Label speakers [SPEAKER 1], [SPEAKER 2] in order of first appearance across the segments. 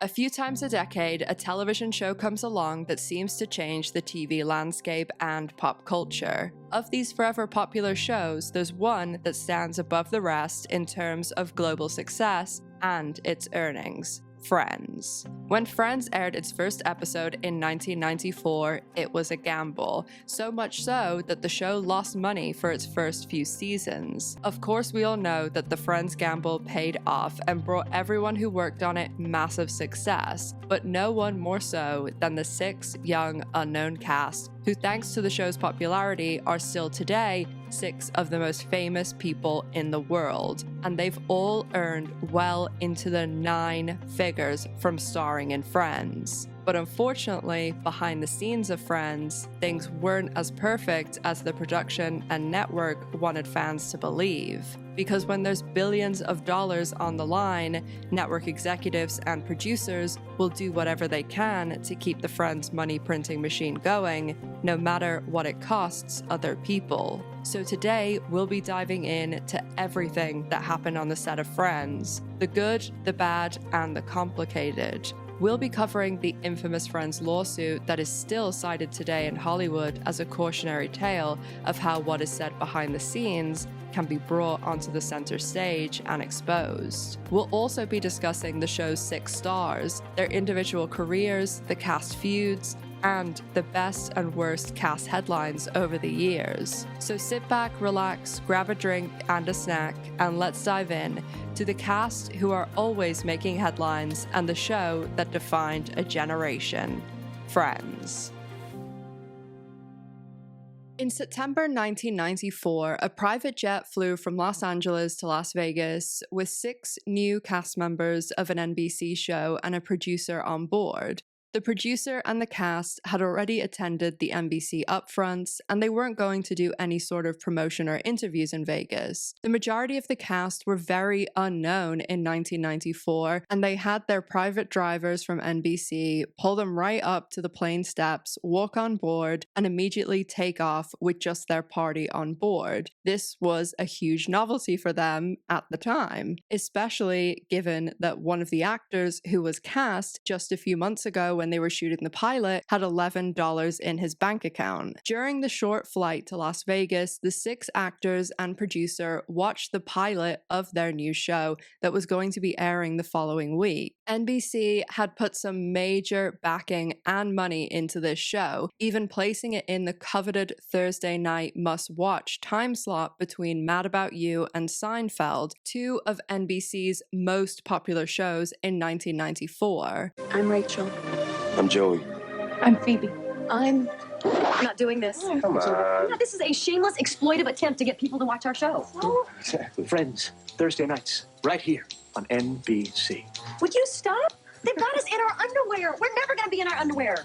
[SPEAKER 1] A few times a decade, a television show comes along that seems to change the TV landscape and pop culture. Of these forever popular shows, there's one that stands above the rest in terms of global success and its earnings. Friends. When Friends aired its first episode in 1994, it was a gamble, so much so that the show lost money for its first few seasons. Of course, we all know that the Friends gamble paid off and brought everyone who worked on it massive success, but no one more so than the 6 young, unknown cast, who thanks to the show's popularity are still today 6 of the most famous people in the world, and they've all earned well into the 9 figures from starring in Friends. But unfortunately, behind the scenes of Friends, things weren't as perfect as the production and network wanted fans to believe. Because when there's billions of dollars on the line, network executives and producers will do whatever they can to keep the Friends money printing machine going, no matter what it costs other people. So today, we'll be diving in to everything that happened on the set of Friends, the good, the bad, and the complicated. We'll be covering the infamous Friends lawsuit that is still cited today in Hollywood as a cautionary tale of how what is said behind the scenes can be brought onto the center stage and exposed. We'll also be discussing the show's 6 stars, their individual careers, the cast feuds, and the best and worst cast headlines over the years. So sit back, relax, grab a drink and a snack, and let's dive in to the cast who are always making headlines and the show that defined a generation, Friends. In September 1994, a private jet flew from Los Angeles to Las Vegas with 6 new cast members of an NBC show and a producer on board. The producer and the cast had already attended the NBC upfronts, and they weren't going to do any sort of promotion or interviews in Vegas. The majority of the cast were very unknown in 1994, and they had their private drivers from NBC pull them right up to the plane steps, walk on board, and immediately take off with just their party on board. This was a huge novelty for them at the time, especially given that one of the actors who was cast just a few months ago when they were shooting the pilot had $11 in his bank account. During the short flight to Las Vegas, the 6 actors and producer watched the pilot of their new show that was going to be airing the following week. NBC had put some major backing and money into this show, even placing it in the coveted Thursday night must-watch time slot between Mad About You and Seinfeld, 2 of NBC's most popular shows in 1994.
[SPEAKER 2] I'm Rachel.
[SPEAKER 3] I'm Joey.
[SPEAKER 2] I'm Phoebe. I'm not doing this.
[SPEAKER 3] Come on.
[SPEAKER 2] No, this is a shameless, exploitive attempt to get people to watch our show.
[SPEAKER 3] Exactly.
[SPEAKER 4] Friends, Thursday nights, right here on NBC.
[SPEAKER 2] Would you stop? They've got us in our underwear. We're never going to be in our underwear.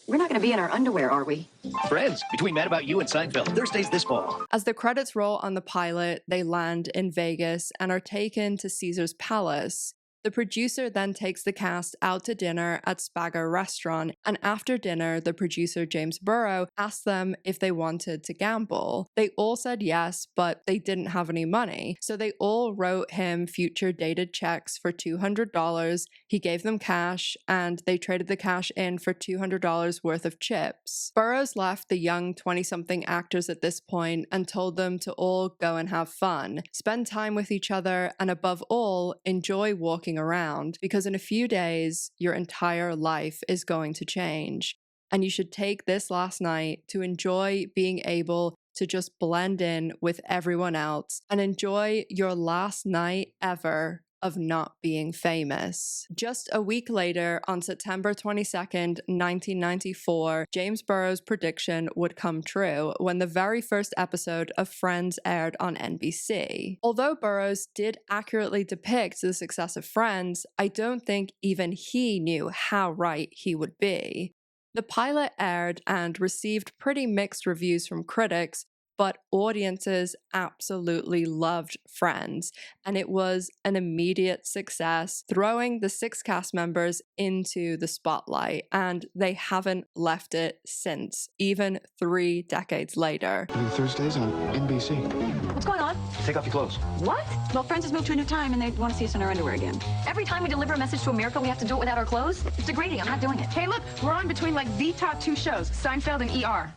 [SPEAKER 2] We're not going to be in our underwear, are we?
[SPEAKER 4] Friends, between Mad About You and Seinfeld, Thursdays this fall.
[SPEAKER 1] As the credits roll on the pilot, they land in Vegas and are taken to Caesar's Palace. The producer then takes the cast out to dinner at Spago Restaurant, and after dinner, the producer James Burrow asked them if they wanted to gamble. They all said yes, but they didn't have any money, so they all wrote him future dated checks for $200. He gave them cash, and they traded the cash in for $200 worth of chips. Burrows left the young 20-something actors at this point and told them to all go and have fun, spend time with each other, and above all, enjoy walking around, because in a few days, your entire life is going to change. And you should take this last night to enjoy being able to just blend in with everyone else and enjoy your last night ever of not being famous. Just a week later, on September 22nd, 1994, James Burrow's prediction would come true when the very first episode of Friends aired on NBC. Although Burrows did accurately depict the success of Friends, I don't think even he knew how right he would be. The pilot aired and received pretty mixed reviews from critics, but audiences absolutely loved Friends, and it was an immediate success, throwing the 6 cast members into the spotlight, and they haven't left it since, even 3 decades later.
[SPEAKER 5] Thursdays on NBC.
[SPEAKER 2] What's going on?
[SPEAKER 4] Take off your clothes.
[SPEAKER 2] What? Well, Friends has moved to a new time and they want to see us in our underwear again. Every time we deliver a message to America, we have to do it without our clothes? It's degrading. I'm not doing it.
[SPEAKER 6] Hey, look, we're on between like the top 2 shows, Seinfeld and ER.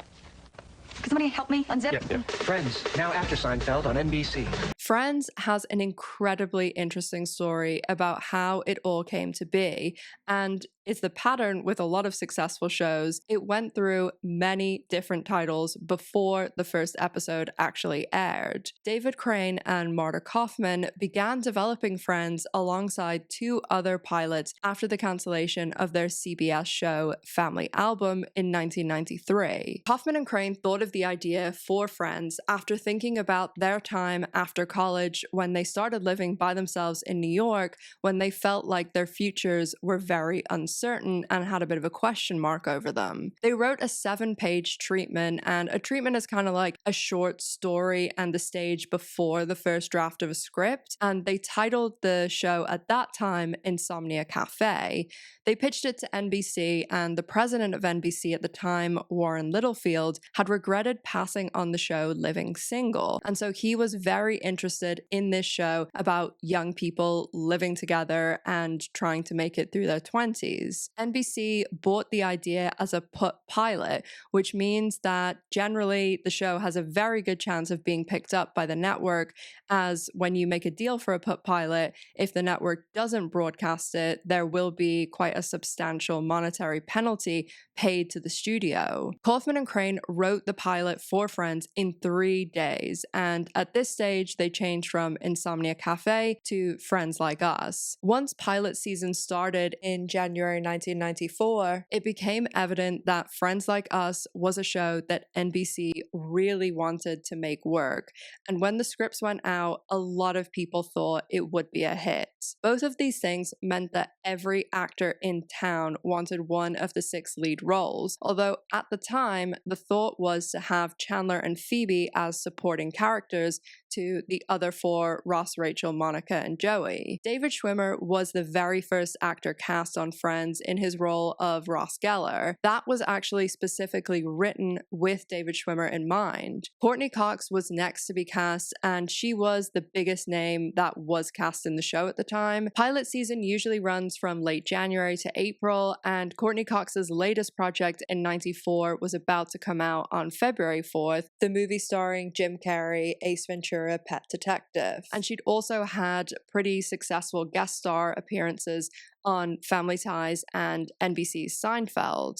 [SPEAKER 2] Can somebody help me unzip?
[SPEAKER 4] Yep. Friends, now after Seinfeld on NBC.
[SPEAKER 1] Friends has an incredibly interesting story about how it all came to be, and it's the pattern with a lot of successful shows. It went through many different titles before the first episode actually aired. David Crane and Marta Kaufman began developing Friends alongside 2 other pilots after the cancellation of their CBS show Family Album in 1993. Kaufman and Crane thought of the idea for Friends after thinking about their time after college when they started living by themselves in New York, when they felt like their futures were very uncertain and had a bit of a question mark over them. They wrote a 7-page treatment, and a treatment is kind of like a short story and the stage before the first draft of a script, and they titled the show at that time Insomnia Cafe. They pitched it to NBC, and the president of NBC at the time, Warren Littlefield, had regretted passing on the show living single, and so he was very interested in this show about young people living together and trying to make it through their 20s. NBC bought the idea as a put pilot, which means that generally the show has a very good chance of being picked up by the network, as when you make a deal for a put pilot, if the network doesn't broadcast it, there will be quite a substantial monetary penalty paid to the studio. Kaufman and Crane wrote the pilot for Friends in 3 days, and at this stage they changed from Insomnia Cafe to Friends Like Us. Once pilot season started in January 1994, it became evident that Friends Like Us was a show that NBC really wanted to make work, and when the scripts went out, a lot of people thought it would be a hit. Both of these things meant that every actor in town wanted one of the 6 lead roles, although at the time, the thought was to have Chandler and Phoebe as supporting characters to the other 4, Ross, Rachel, Monica, and Joey. David Schwimmer was the very first actor cast on Friends in his role of Ross Geller. That was actually specifically written with David Schwimmer in mind. Courtney Cox was next to be cast, and she was the biggest name that was cast in the show at the time. Pilot season usually runs from late January to April, and Courtney Cox's latest project in '94 was about to come out on February 4th, the movie starring Jim Carrey, Ace Ventura, Pet Detective. And she'd also had pretty successful guest star appearances on Family Ties and NBC's Seinfeld.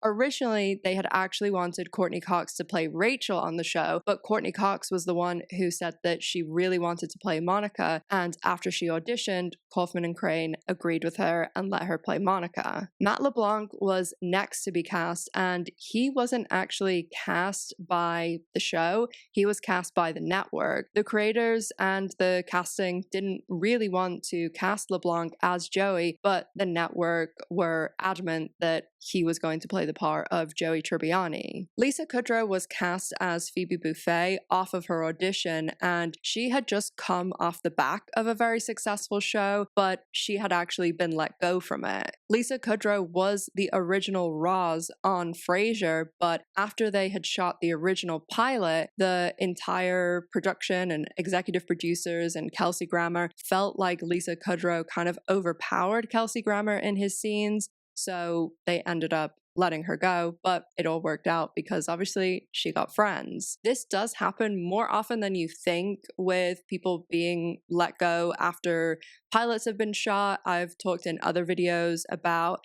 [SPEAKER 1] Originally, they had actually wanted Courtney Cox to play Rachel on the show, but Courtney Cox was the one who said that she really wanted to play Monica, and after she auditioned, Kaufman and Crane agreed with her and let her play Monica. Matt LeBlanc was next to be cast, and he wasn't actually cast by the show, he was cast by the network. The creators and the casting didn't really want to cast LeBlanc as Joey, but the network were adamant that he was going to play the part of Joey Tribbiani. Lisa Kudrow was cast as Phoebe Buffet off of her audition, and she had just come off the back of a very successful show, but she had actually been let go from it. Lisa Kudrow was the original Roz on Frasier, but after they had shot the original pilot, the entire production and executive producers and Kelsey Grammer felt like Lisa Kudrow kind of overpowered Kelsey Grammer in his scenes, so they ended up letting her go, but it all worked out because obviously she got Friends. This does happen more often than you think with people being let go after pilots have been shot. I've talked in other videos about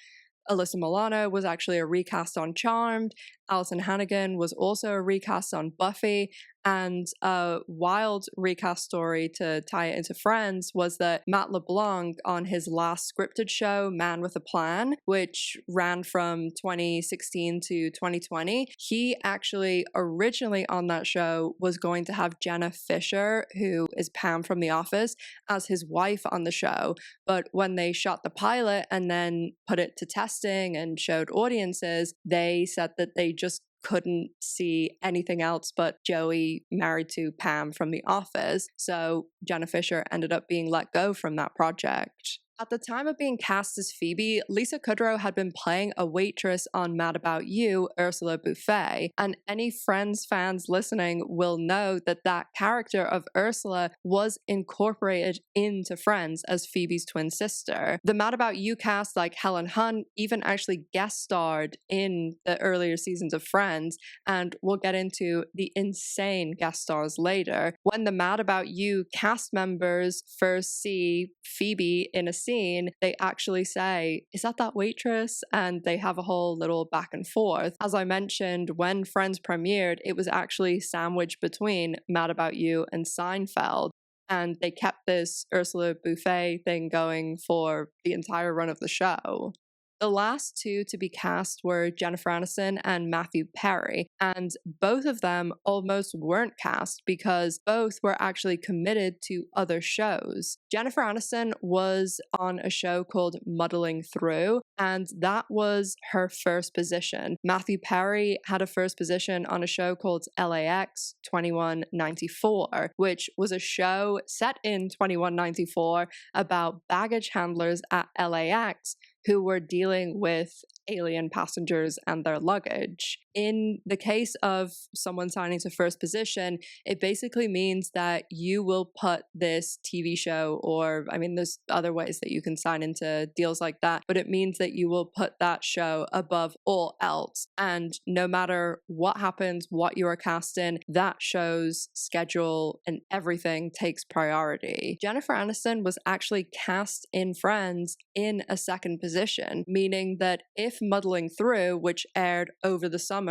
[SPEAKER 1] Alyssa Milano was actually a recast on Charmed. Alison Hannigan was also a recast on Buffy, and a wild recast story to tie it into Friends was that Matt LeBlanc on his last scripted show, Man with a Plan, which ran from 2016 to 2020, he actually originally on that show was going to have Jenna Fisher, who is Pam from The Office, as his wife on the show, but when they shot the pilot and then put it to testing and showed audiences, they said that they just couldn't see anything else but Joey married to Pam from The Office. So Jenna Fischer ended up being let go from that project. At the time of being cast as Phoebe, Lisa Kudrow had been playing a waitress on Mad About You, Ursula Buffet, and any Friends fans listening will know that that character of Ursula was incorporated into Friends as Phoebe's twin sister. The Mad About You cast, like Helen Hunt, even actually guest starred in the earlier seasons of Friends, and we'll get into the insane guest stars later. When the Mad About You cast members first see Phoebe in a scene, they actually say, "Is that waitress?" And they have a whole little back and forth. As I mentioned, when Friends premiered, it was actually sandwiched between Mad About You and Seinfeld. And they kept this Ursula Buffet thing going for the entire run of the show. The last two to be cast were Jennifer Aniston and Matthew Perry, and both of them almost weren't cast because both were actually committed to other shows. Jennifer Aniston was on a show called Muddling Through, and that was her first position. Matthew Perry had a first position on a show called LAX 2194, which was a show set in 2194 about baggage handlers at LAX who were dealing with alien passengers and their luggage. In the case of someone signing to first position, it basically means that you will put this TV show, or there's other ways that you can sign into deals like that, but it means that you will put that show above all else. And no matter what happens, what you are cast in, that show's schedule and everything takes priority. Jennifer Aniston was actually cast in Friends in a second position, meaning that if Muddling Through, which aired over the summer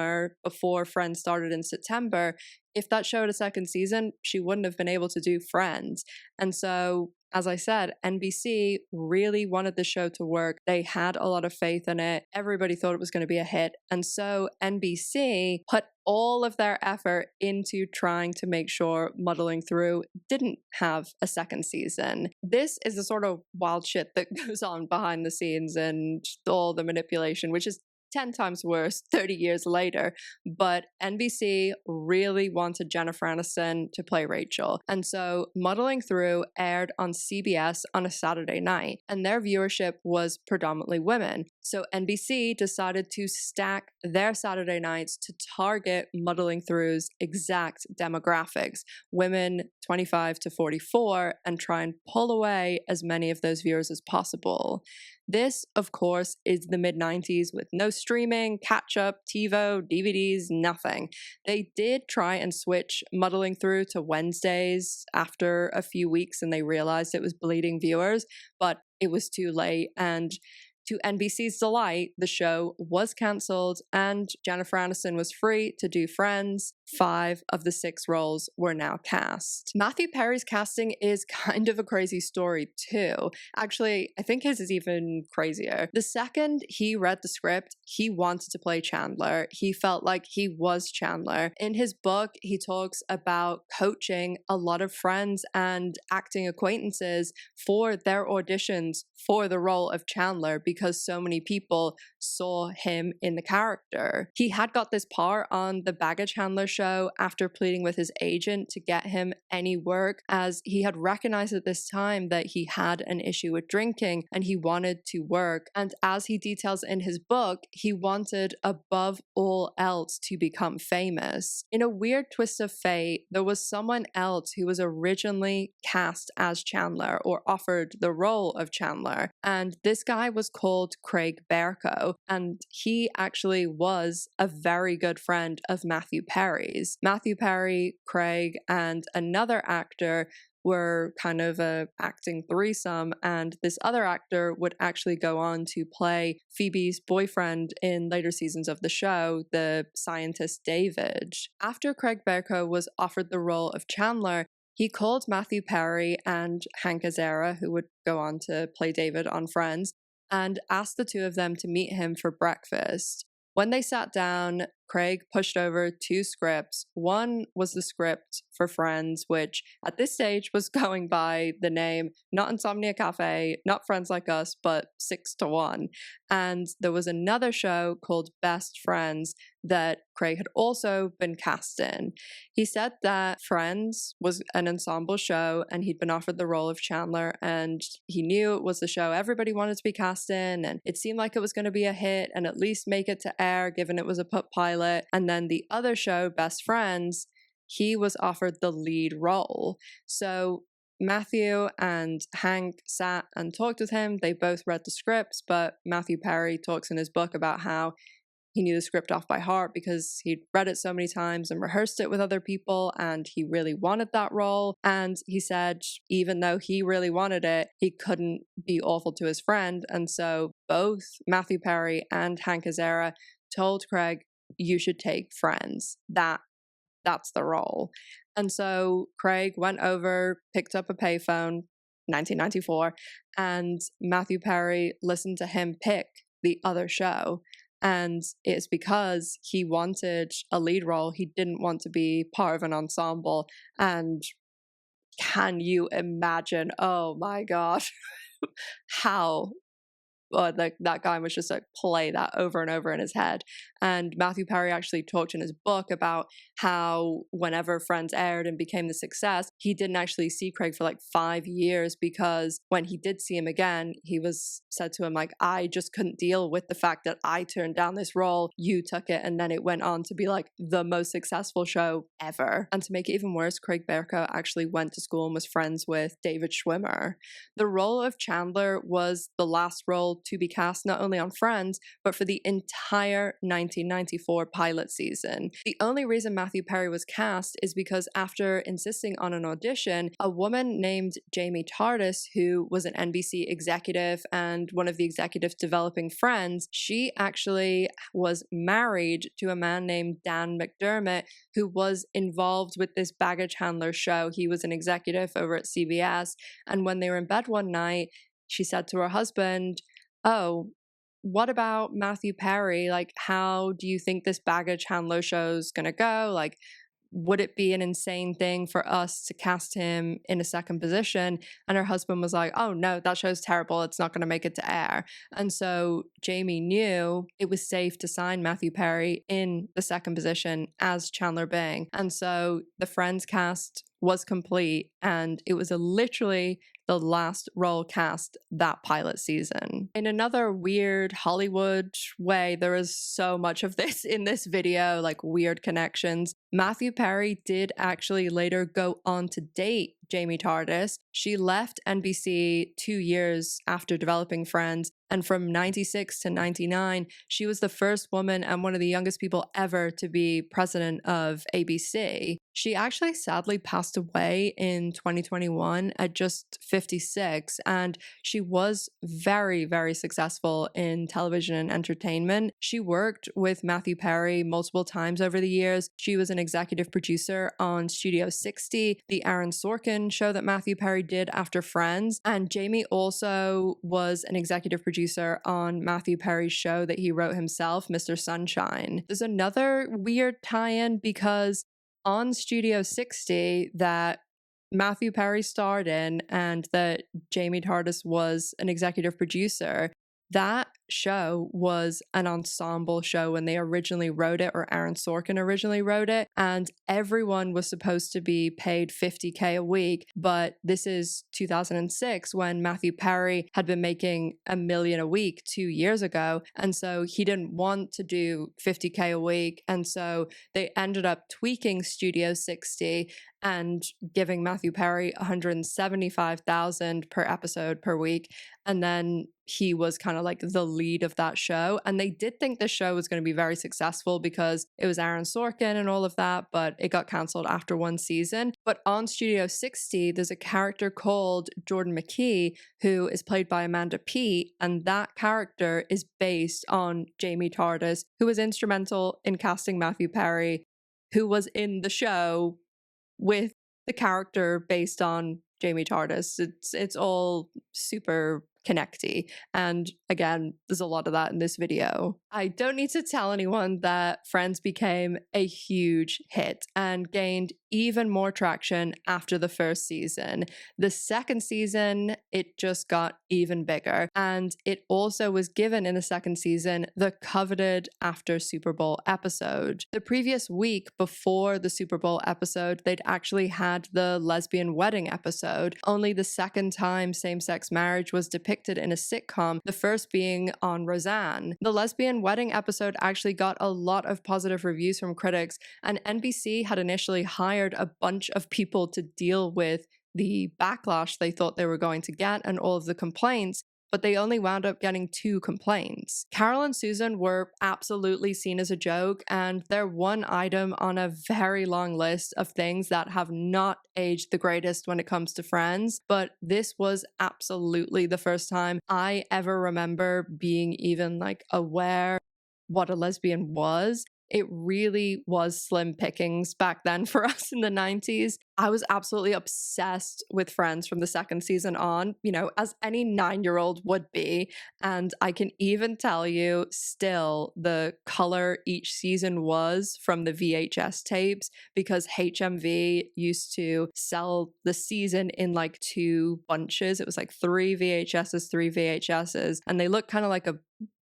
[SPEAKER 1] before Friends started in September, if that show had a second season, she wouldn't have been able to do Friends. And so, as I said, NBC really wanted the show to work. They had a lot of faith in it. Everybody thought it was going to be a hit. And so NBC put all of their effort into trying to make sure Muddling Through didn't have a second season. This is the sort of wild shit that goes on behind the scenes and all the manipulation, which is 10 times worse 30 years later. But NBC really wanted Jennifer Aniston to play Rachel. And so Muddling Through aired on CBS on a Saturday night, and their viewership was predominantly women. So NBC decided to stack their Saturday nights to target Muddling Through's exact demographics, women 25 to 44, and try and pull away as many of those viewers as possible. This, of course, is the mid-90s with no streaming, catch-up, TiVo, DVDs, nothing. They did try and switch Muddling Through to Wednesdays after a few weeks, and they realized it was bleeding viewers, but it was too late. And to NBC's delight, the show was cancelled and Jennifer Aniston was free to do Friends. 5 of the 6 roles were now cast. Matthew Perry's casting is kind of a crazy story too. Actually, I think his is even crazier. The second he read the script, he wanted to play Chandler. He felt like he was Chandler. In his book, he talks about coaching a lot of friends and acting acquaintances for their auditions for the role of Chandler because so many people saw him in the character. He had got this part on the baggage handler show after pleading with his agent to get him any work, as he had recognized at this time that he had an issue with drinking and he wanted to work. And as he details in his book, he wanted above all else to become famous. In a weird twist of fate, there was someone else who was originally cast as Chandler or offered the role of Chandler, and this guy was called Craig Berko, and he actually was a very good friend of Matthew Perry's. Matthew Perry, Craig, and another actor were kind of a acting threesome, and this other actor would actually go on to play Phoebe's boyfriend in later seasons of the show, the scientist David. After Craig Berko was offered the role of Chandler, he called Matthew Perry and Hank Azaria, who would go on to play David on Friends, and asked the two of them to meet him for breakfast. When they sat down, Craig pushed over 2 scripts. One was the script for Friends, which at this stage was going by the name not Insomnia Cafe, not Friends Like Us, but 6 to 1. And there was another show called Best Friends that Craig had also been cast in. He said that Friends was an ensemble show and he'd been offered the role of Chandler, and he knew it was the show everybody wanted to be cast in, and it seemed like it was going to be a hit and at least make it to air given it was a put pilot. And then the other show, Best Friends, he was offered the lead role. So Matthew and Hank sat and talked with him. They both read the scripts, but Matthew Perry talks in his book about how he knew the script off by heart because he'd read it so many times and rehearsed it with other people, and he really wanted that role. And he said even though he really wanted it, he couldn't be awful to his friend. And so both Matthew Perry and Hank Azaria told Craig, you should take Friends. That's the role. And so Craig went over, picked up a payphone, 1994, and Matthew Perry listened to him pick the other show. And it's because he wanted a lead role. He didn't want to be part of an ensemble. And can you imagine? Oh my gosh, how that guy was just like play that over and over in his head. And Matthew Perry actually talked in his book about how whenever Friends aired and became the success, he didn't actually see Craig for like 5 years, because when he did see him again, he was said to him like, I just couldn't deal with the fact that I turned down this role, you took it, and then it went on to be like the most successful show ever. And to make it even worse, Craig Berko actually went to school and was friends with David Schwimmer. The role of Chandler was the last role to be cast not only on Friends, but for the entire 1994 pilot season. The only reason Matthew Perry was cast is because after insisting on an audition, a woman named Jamie Tardis, who was an NBC executive and one of the executives developing Friends, she actually was married to a man named Dan McDermott, who was involved with this baggage handler show. He was an executive over at CBS, and when they were in bed one night, she said to her husband, oh, what about Matthew Perry? Like, how do you think this baggage handler show's gonna go? Like, would it be an insane thing for us to cast him in a second position? And her husband was like, oh no, that show's terrible. It's not going to make it to air. And so Jamie knew it was safe to sign Matthew Perry in the second position as Chandler Bing. And so the Friends cast was complete, and it was literally the last role cast that pilot season. In another weird Hollywood way, there is so much of this in this video, like weird connections. Matthew Perry did actually later go on to date Jamie Tardis. She left NBC 2 years after developing Friends, and from 96 to 99, she was the first woman and one of the youngest people ever to be president of ABC. She actually sadly passed away in 2021 at just 56, and she was very, very successful in television and entertainment. She worked with Matthew Perry multiple times over the years. She was an executive producer on Studio 60, the Aaron Sorkin show that Matthew Perry did after Friends, and Jamie also was an executive producer on Matthew Perry's show that he wrote himself, Mr. Sunshine. There's another weird tie-in because on Studio 60 that Matthew Perry starred in and that Jamie Tardis was an executive producer, that show was an ensemble show when they originally wrote it, or Aaron Sorkin originally wrote it, and everyone was supposed to be paid $50K a week. But this is 2006 when Matthew Perry had been making $1 million a week 2 years ago, and so he didn't want to do $50K a week, and so they ended up tweaking Studio 60 and giving Matthew Perry $175,000 per episode per week. And then he was kind of like the lead of that show. And they did think the show was going to be very successful because it was Aaron Sorkin and all of that, but it got canceled after one season. But on Studio 60, there's a character called Jordan McKee, who is played by Amanda Peet. And that character is based on Jamie Tardis, who was instrumental in casting Matthew Perry, who was in the show with the character based on Jamie Tardis. It's all super connecty. And again, there's a lot of that in this video. I don't need to tell anyone that Friends became a huge hit and gained even more traction after the first season. The second season, it just got even bigger. And it also was given in the second season the coveted after Super Bowl episode. The previous week before the Super Bowl episode, they'd actually had the lesbian wedding episode, only the second time same-sex marriage was depicted in a sitcom, the first being on Roseanne. The lesbian wedding episode actually got a lot of positive reviews from critics, and NBC had initially hired a bunch of people to deal with the backlash they thought they were going to get and all of the complaints, but they only wound up getting 2 complaints. Carol and Susan were absolutely seen as a joke, and they're one item on a very long list of things that have not aged the greatest when it comes to Friends, but this was absolutely the first time I ever remember being even like aware what a lesbian was. It really was slim pickings back then for us in the 90s. I was absolutely obsessed with Friends from the second season on, you know, as any 9-year-old would be. And I can even tell you still the color each season was from the VHS tapes, because HMV used to sell the season in like 2 bunches. It was like 3 VHSs, 3 VHSs, and they look kind of like a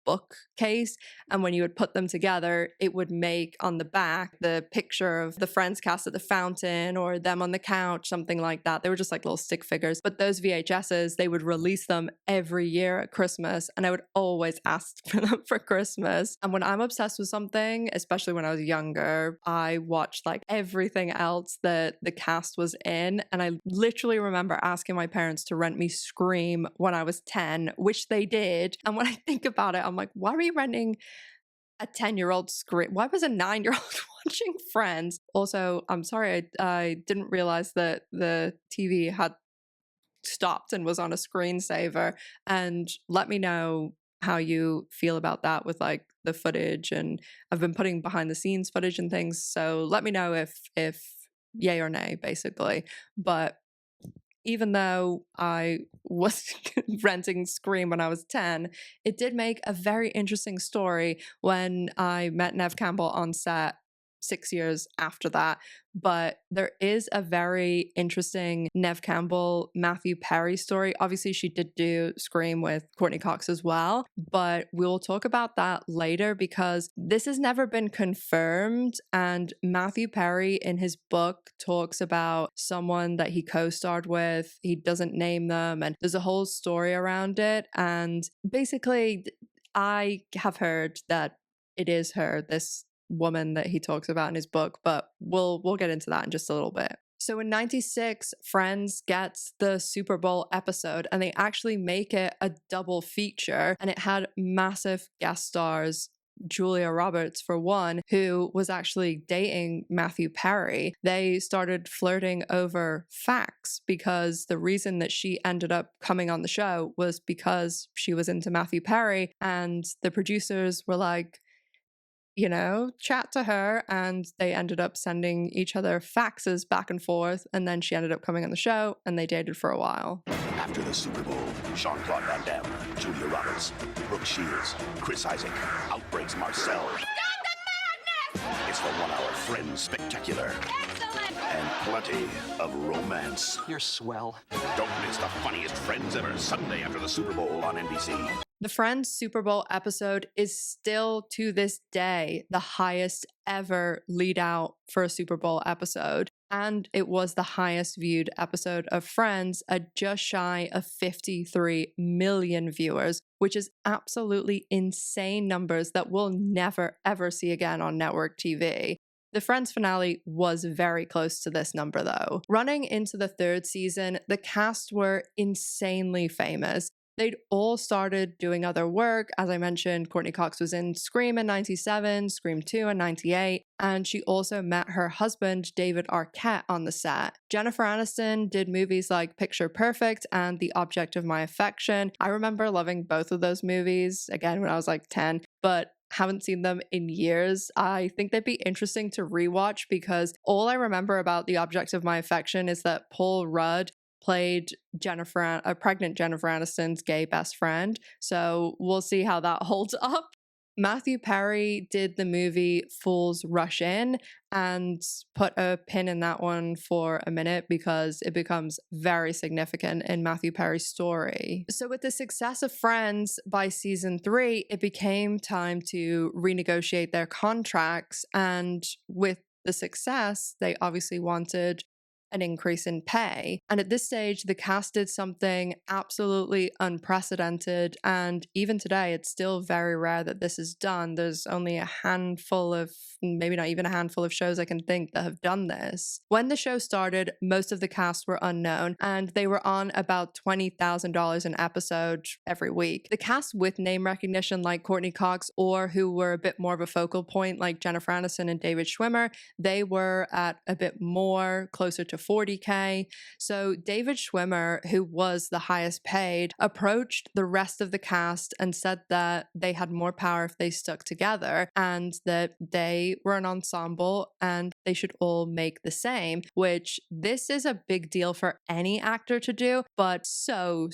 [SPEAKER 1] bookcase, and when you would put them together, it would make on the back the picture of the Friends cast at the fountain or them on the couch, something like that. They were just like little stick figures, but those VHSs, they would release them every year at Christmas, and I would always ask for them for Christmas. And when I'm obsessed with something, especially when I was younger, I watched like everything else that the cast was in, and I literally remember asking my parents to rent me Scream when I was 10, which they did. And when I think about it, I'm like, why were you renting a 10-year-old Scream? Why was a 9-year-old watching Friends? Also, I'm sorry, I didn't realize that the TV had stopped and was on a screensaver. And let me know how you feel about that with like the footage. And I've been putting behind the scenes footage and things, so let me know if yay or nay, basically. But even though I was renting Scream when I was 10, it did make a very interesting story when I met Neve Campbell on set 6 years after that. But there is a very interesting Neve Campbell, Matthew Perry story. Obviously, she did do Scream with Courtney Cox as well, but we'll talk about that later because this has never been confirmed. And Matthew Perry in his book talks about someone that he co-starred with. He doesn't name them, and there's a whole story around it. And basically, I have heard that it is her, this woman that he talks about in his book, but we'll get into that in just a little bit. So in 96, Friends gets the Super Bowl episode, and they actually make it a double feature, and it had massive guest stars. Julia Roberts, for one, who was actually dating Matthew Perry. They started flirting over fax because the reason that she ended up coming on the show was because she was into Matthew Perry, and the producers were like, you know, chat to her, and they ended up sending each other faxes back and forth, and then she ended up coming on the show, and they dated for a while.
[SPEAKER 7] After the Super Bowl, Jean-Claude Van Damme, Julia Roberts, Brooke Shields, Chris Isaac, outbreaks Marcel. It's the 1-hour Friends Spectacular. Excellent! And plenty of romance.
[SPEAKER 4] You're swell.
[SPEAKER 7] Don't miss the funniest Friends ever, Sunday after the Super Bowl on NBC.
[SPEAKER 1] The Friends Super Bowl episode is still, to this day, the highest ever lead out for a Super Bowl episode. And it was the highest viewed episode of Friends at just shy of 53 million viewers, which is absolutely insane numbers that we'll never, ever see again on network TV. The Friends finale was very close to this number, though. Running into the third season, the cast were insanely famous. They'd all started doing other work. As I mentioned, Courtney Cox was in Scream in 97, Scream 2 in 98, and she also met her husband, David Arquette, on the set. Jennifer Aniston did movies like Picture Perfect and The Object of My Affection. I remember loving both of those movies, again, when I was like 10, but haven't seen them in years. I think they'd be interesting to rewatch because all I remember about The Object of My Affection is that Paul Rudd played pregnant Jennifer Aniston's gay best friend. So we'll see how that holds up. Matthew Perry did the movie Fools Rush In and put a pin in that one for a minute because it becomes very significant in Matthew Perry's story. So with the success of Friends by season 3, it became time to renegotiate their contracts, and with the success, they obviously wanted an increase in pay. And at this stage, the cast did something absolutely unprecedented. And even today, it's still very rare that this is done. There's only a handful of, maybe not even a handful of shows I can think that have done this. When the show started, most of the cast were unknown, and they were on about $20,000 an episode every week. The cast with name recognition, like Courtney Cox, or who were a bit more of a focal point, like Jennifer Aniston and David Schwimmer, they were at a bit more, closer to $40K. So David Schwimmer, who was the highest paid, approached the rest of the cast and said that they had more power if they stuck together, and that they were an ensemble and they should all make the same, which this is a big deal for any actor to do, but so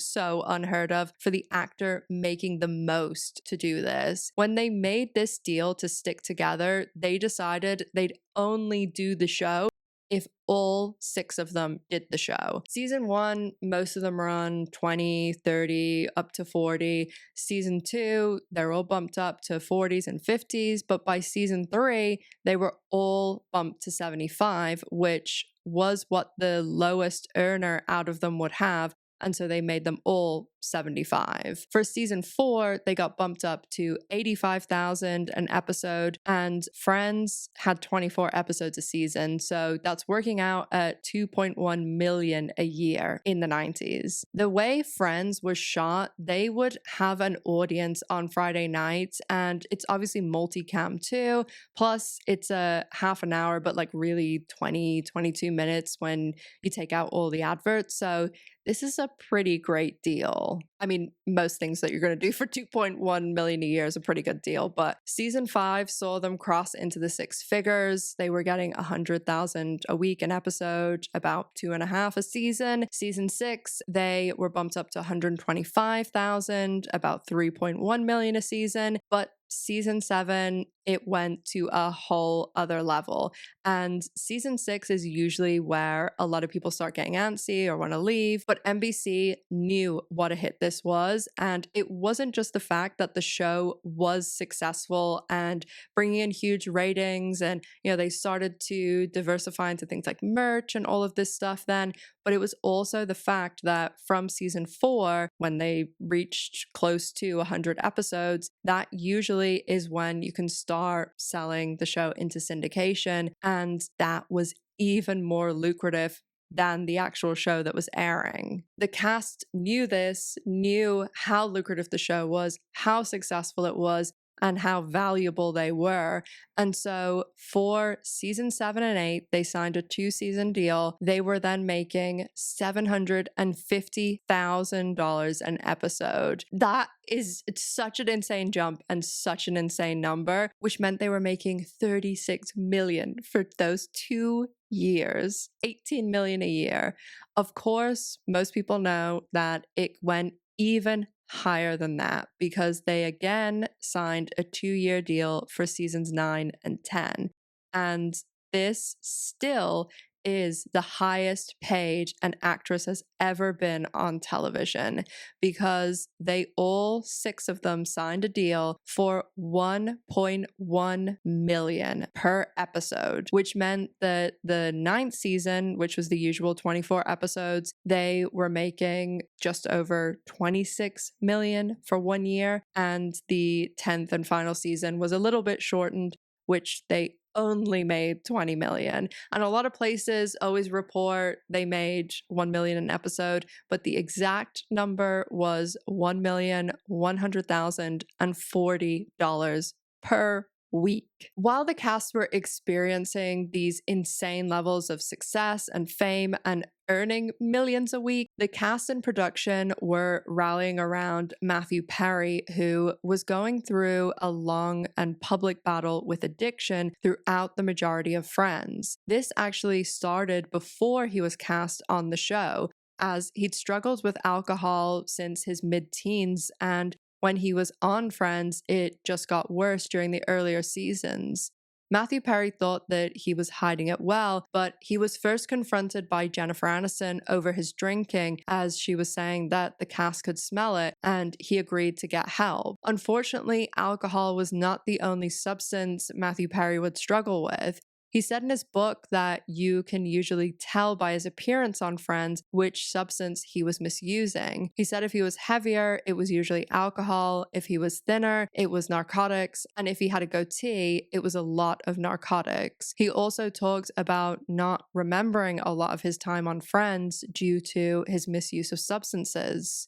[SPEAKER 1] unheard of for the actor making the most to do this. When they made this deal to stick together, they decided they'd only do the show if all 6 of them did the show. Season 1, most of them were on 20, 30, up to 40. Season 2, they're all bumped up to 40s and 50s, but by season 3, they were all bumped to 75, which was what the lowest earner out of them would have. And so they made them all 75. For season 4, they got bumped up to 85,000 an episode, and Friends had 24 episodes a season. So that's working out at 2.1 million a year in the 90s. The way Friends was shot, they would have an audience on Friday nights, and it's obviously multicam too. Plus, it's a half an hour, but like really 20, 22 minutes when you take out all the adverts. So this is a pretty great deal. I mean, most things that you're going to do for 2.1 million a year is a pretty good deal, but season 5 saw them cross into the 6 figures. They were getting 100,000 a week an episode, about 2.5 a season. Season 6, they were bumped up to 125,000, about 3.1 million a season, but season 7, it went to a whole other level. And season 6 is usually where a lot of people start getting antsy or want to leave. But NBC knew what a hit this was. And it wasn't just the fact that the show was successful and bringing in huge ratings. And, you know, they started to diversify into things like merch and all of this stuff then. But it was also the fact that from season 4, when they reached close to 100 episodes, that usually is when you can start selling the show into syndication. And that was even more lucrative than the actual show that was airing. The cast knew this, knew how lucrative the show was, how successful it was, and how valuable they were. And so for season 7 and 8, they signed a 2-season deal. They were then making $750,000 an episode. That is such an insane jump and such an insane number, which meant they were making $36 million for those 2 years, $18 million a year. Of course, most people know that it went even higher than that because they again signed a 2-year deal for seasons 9 and 10. And this still is the highest paid an actress has ever been on television because they all 6 of them signed a deal for $1.1 million per episode, which meant that the 9th season, which was the usual 24 episodes, they were making just over $26 million for 1 year, and the 10th and final season was a little bit shortened, which they only made $20 million. And a lot of places always report they made $1 million an episode, but the exact number was $1,100,040 per week. While the cast were experiencing these insane levels of success and fame and earning millions a week, the cast and production were rallying around Matthew Perry, who was going through a long and public battle with addiction throughout the majority of Friends. This actually started before he was cast on the show. as he'd struggled with alcohol since his mid-teens, and when he was on Friends, it just got worse during the earlier seasons. Matthew Perry thought that he was hiding it well, but he was first confronted by Jennifer Aniston over his drinking, as she was saying that the cast could smell it, and he agreed to get help. Unfortunately, alcohol was not the only substance Matthew Perry would struggle with. He said in his book that you can usually tell by his appearance on Friends which substance he was misusing. He said if he was heavier, it was usually alcohol. If he was thinner, it was narcotics. And if he had a goatee, it was a lot of narcotics. He also talked about not remembering a lot of his time on Friends due to his misuse of substances.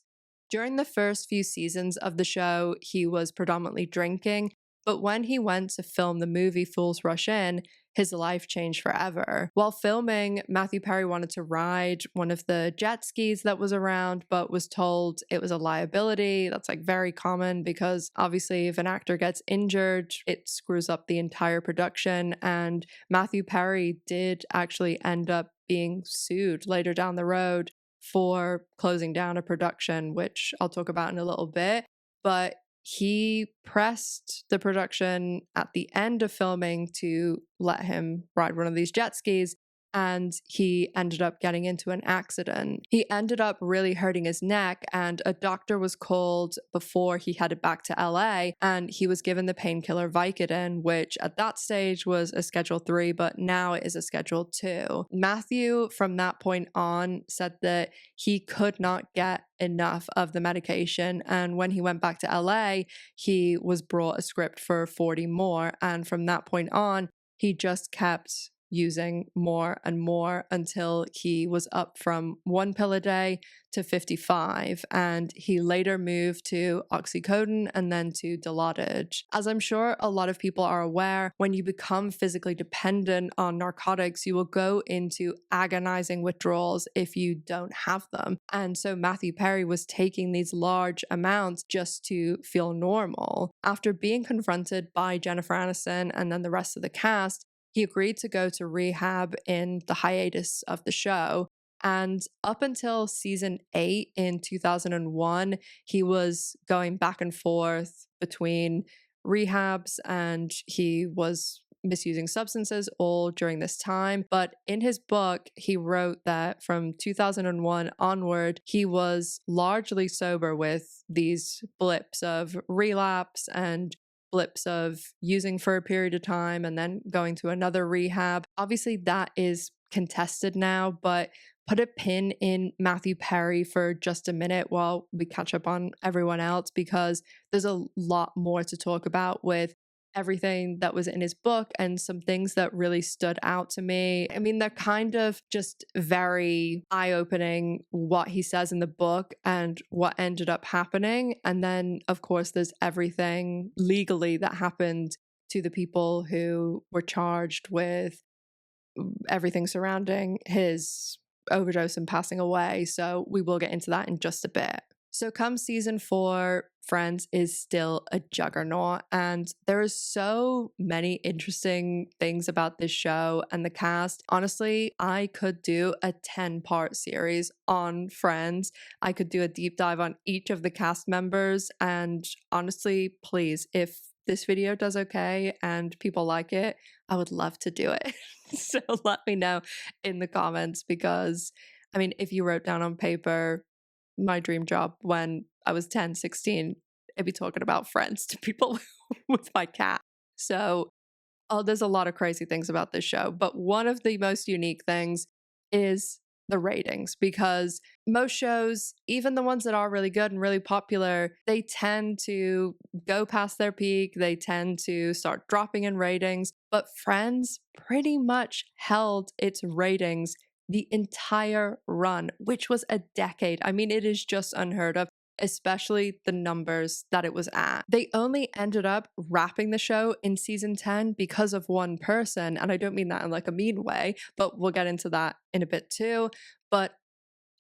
[SPEAKER 1] During the first few seasons of the show, he was predominantly drinking, but when he went to film the movie Fools Rush In, his life changed forever. While filming, Matthew Perry wanted to ride one of the jet skis that was around, but was told it was a liability. That's like very common because obviously if an actor gets injured, it screws up the entire production. And Matthew Perry did actually end up being sued later down the road for closing down a production, which I'll talk about in a little bit. But he pressed the production at the end of filming to let him ride one of these jet skis, and he ended up getting into an accident. He ended up really hurting his neck, and a doctor was called before he headed back to LA, and he was given the painkiller Vicodin, which at that stage was a Schedule 3, but now it is a Schedule 2. Matthew, from that point on, said that he could not get enough of the medication, and when he went back to LA, he was brought a script for 40 more, and from that point on, he just kept using more and more until he was up from 1 pill a day to 55, and he later moved to oxycodone and then to Dilaudid. As I'm sure a lot of people are aware, when you become physically dependent on narcotics, you will go into agonizing withdrawals if you don't have them. And so Matthew Perry was taking these large amounts just to feel normal. After being confronted by Jennifer Aniston and then the rest of the cast, he agreed to go to rehab in the hiatus of the show. And up until season 8 in 2001, he was going back and forth between rehabs and he was misusing substances all during this time. But in his book, he wrote that from 2001 onward, he was largely sober with these blips of relapse and blips of using for a period of time and then going to another rehab. Obviously, that is contested now, but put a pin in Matthew Perry for just a minute while we catch up on everyone else, because there's a lot more to talk about with everything that was in his book and some things that really stood out to me. I mean, they're kind of just very eye-opening, what he says in the book and what ended up happening. And then, of course, there's everything legally that happened to the people who were charged with everything surrounding his overdose and passing away. So we will get into that in just a bit. So come season 4, Friends is still a juggernaut, and there are so many interesting things about this show and the cast. Honestly, I could do a 10-part series on Friends. I could do a deep dive on each of the cast members, and honestly, please, if this video does okay and people like it, I would love to do it. So let me know in the comments, because I mean, if you wrote down on paper my dream job when I was 10, 16, I'd be talking about Friends to people with my cat. So, there's a lot of crazy things about this show, but one of the most unique things is the ratings, because most shows, even the ones that are really good and really popular, they tend to go past their peak. They tend to start dropping in ratings, but Friends pretty much held its ratings the entire run, which was a decade. I mean, it is just unheard of, especially the numbers that it was at. They only ended up wrapping the show in season 10 because of one person, and I don't mean that in like a mean way, but we'll get into that in a bit too. But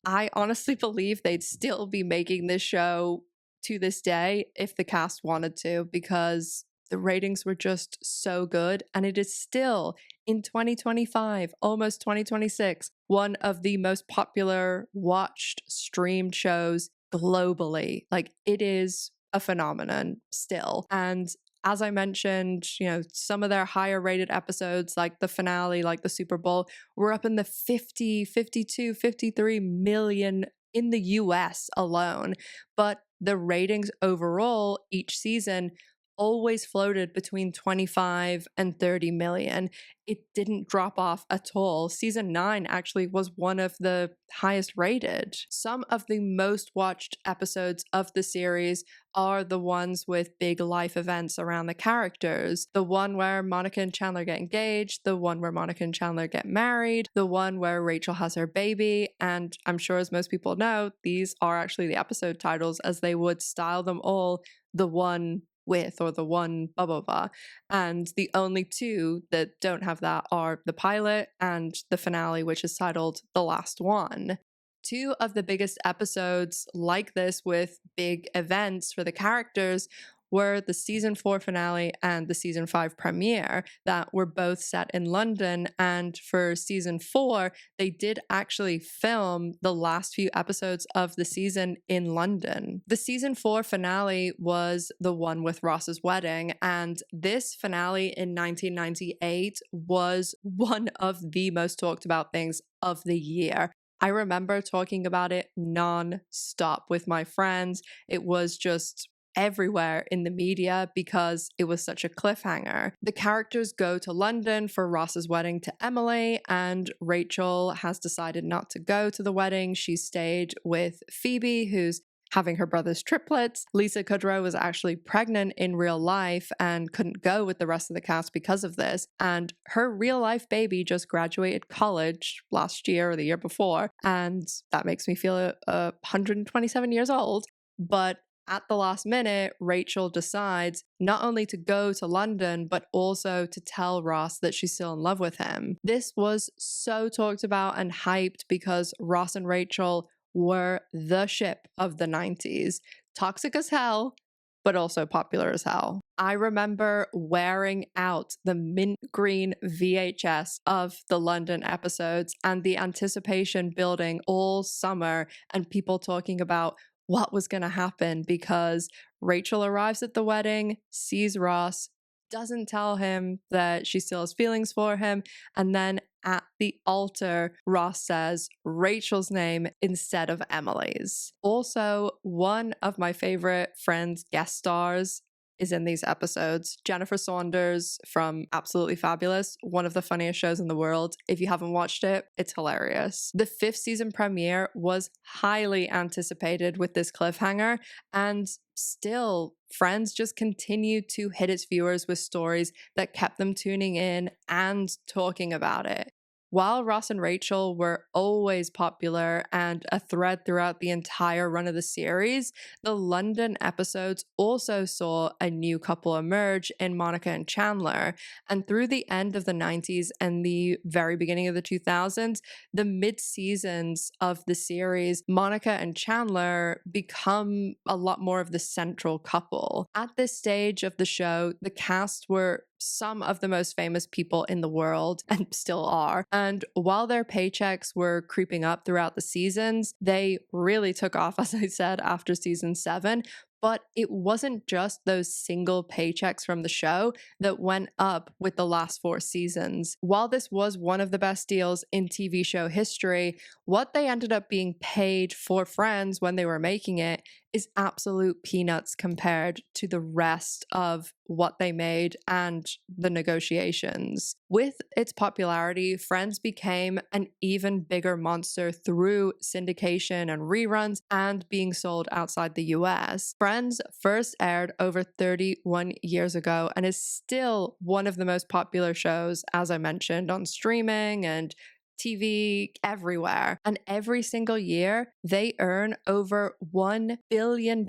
[SPEAKER 1] I honestly believe they'd still be making this show to this day if the cast wanted to, because The ratings were just so good, and it is still, in 2025, almost 2026, one of the most popular watched streamed shows globally. Like, it is a phenomenon still. And as I mentioned, some of their higher rated episodes, like the finale, like the Super Bowl, were up in the 50, 52, 53 million in the US alone. But the ratings overall each season always floated between 25 and 30 million. It didn't drop off at all. Season 9 actually was one of the highest rated. Some of the most watched episodes of the series are the ones with big life events around the characters. The one where Monica and Chandler get engaged, the one where Monica and Chandler get married, the one where Rachel has her baby, and I'm sure as most people know, these are actually the episode titles, as they would style them all the one with or the one blah blah blah. And the only two that don't have that are the pilot and the finale, which is titled The Last One. Two of the biggest episodes like this with big events for the characters were the season 4 finale and the season 5 premiere that were both set in London. And for season 4, they did actually film the last few episodes of the season in London. The season 4 finale was the one with Ross's wedding, and this finale in 1998 was one of the most talked about things of the year. I remember talking about it non-stop with my friends. It was just everywhere in the media because it was such a cliffhanger. The characters go to London for Ross's wedding to Emily, and Rachel has decided not to go to the wedding. She stayed with Phoebe, who's having her brother's triplets. Lisa Kudrow was actually pregnant in real life and couldn't go with the rest of the cast because of this. And her real life baby just graduated college last year or the year before. And that makes me feel 127 years old. But at the last minute, Rachel decides not only to go to London, but also to tell Ross that she's still in love with him. This was so talked about and hyped because Ross and Rachel were the ship of the 90s. Toxic as hell, but also popular as hell. I remember wearing out the mint green VHS of the London episodes and the anticipation building all summer and people talking about what was going to happen because Rachel arrives at the wedding, sees Ross, doesn't tell him that she still has feelings for him, and then at the altar, Ross says Rachel's name instead of Emily's. Also, one of my favorite Friends guest stars is in these episodes. Jennifer Saunders from Absolutely Fabulous, one of the funniest shows in the world. If you haven't watched it, it's hilarious. The 5th season premiere was highly anticipated with this cliffhanger, and still, Friends just continued to hit its viewers with stories that kept them tuning in and talking about it. While Ross and Rachel were always popular and a thread throughout the entire run of the series, the London episodes also saw a new couple emerge in Monica and Chandler. And through the end of the 90s and the very beginning of the 2000s, the mid-seasons of the series, Monica and Chandler become a lot more of the central couple. At this stage of the show, the cast were some of the most famous people in the world and still are. And while their paychecks were creeping up throughout the seasons, they really took off, as I said, after season 7. But it wasn't just those single paychecks from the show that went up with the last 4 seasons. While this was one of the best deals in TV show history, what they ended up being paid for Friends when they were making it is absolute peanuts compared to the rest of what they made and the negotiations. With its popularity, Friends became an even bigger monster through syndication and reruns and being sold outside the US. Friends first aired over 31 years ago and is still one of the most popular shows, as I mentioned, on streaming and TV, everywhere. And every single year, they earn over $1 billion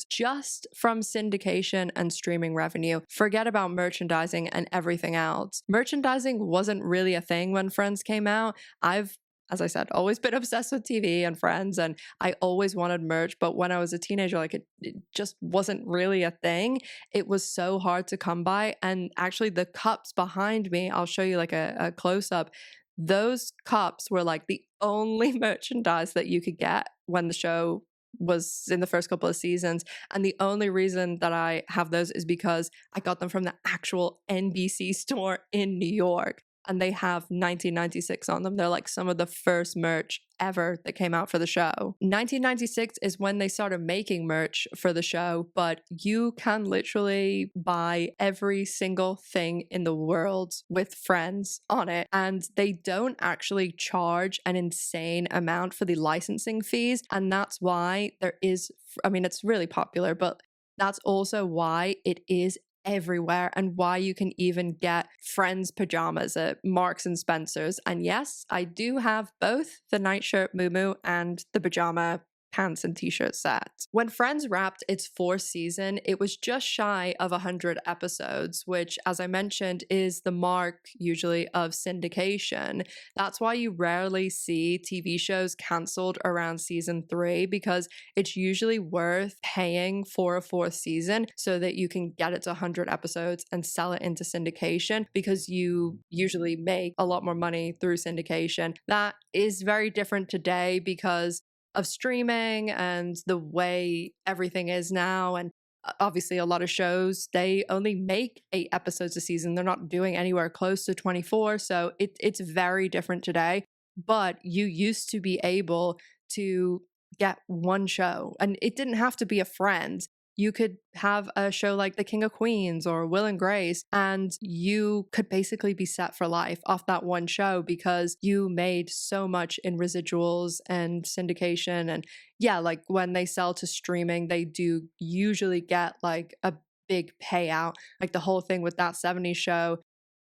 [SPEAKER 1] just from syndication and streaming revenue. Forget about merchandising and everything else. Merchandising wasn't really a thing when Friends came out. I've as I said, always been obsessed with TV and Friends, and I always wanted merch. But when I was a teenager, like it just wasn't really a thing. It was so hard to come by. And actually, the cups behind me, I'll show you like a close up. Those cups were like the only merchandise that you could get when the show was in the first couple of seasons. And the only reason that I have those is because I got them from the actual NBC store in New York. And they have 1996 on them. They're like some of the first merch ever that came out for the show. 1996 is when they started making merch for the show, but you can literally buy every single thing in the world with Friends on it. And they don't actually charge an insane amount for the licensing fees. And that's why there is, I mean, it's really popular, but that's also why it is everywhere, and why you can even get Friends pajamas at Marks and Spencer's. And yes, I do have both the nightshirt muumuu and the pajama pants and t-shirt set. When Friends wrapped its fourth season, it was just shy of 100 episodes, which, as I mentioned, is the mark usually of syndication. That's why you rarely see TV shows cancelled around season 3, because it's usually worth paying for a fourth season so that you can get it to 100 episodes and sell it into syndication, because you usually make a lot more money through syndication. That is very different today because of streaming and the way everything is now. And obviously a lot of shows, they only make 8 episodes a season. They're not doing anywhere close to 24. So it's very different today. But you used to be able to get one show, and it didn't have to be a Friends. You could have a show like The King of Queens or Will and Grace, and you could basically be set for life off that one show because you made so much in residuals and syndication. And yeah, like when they sell to streaming, they do usually get like a big payout. Like the whole thing with That 70s Show,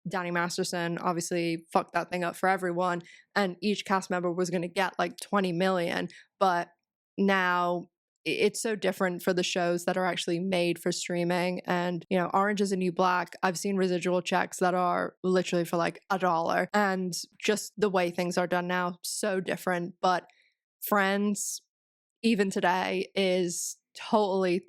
[SPEAKER 1] Danny Masterson obviously fucked that thing up for everyone, and each cast member was going to get like 20 million. But now it's so different for the shows that are actually made for streaming. And, you know, Orange is the New Black, I've seen residual checks that are literally for like $1. And just the way things are done now, so different. But Friends, even today, is totally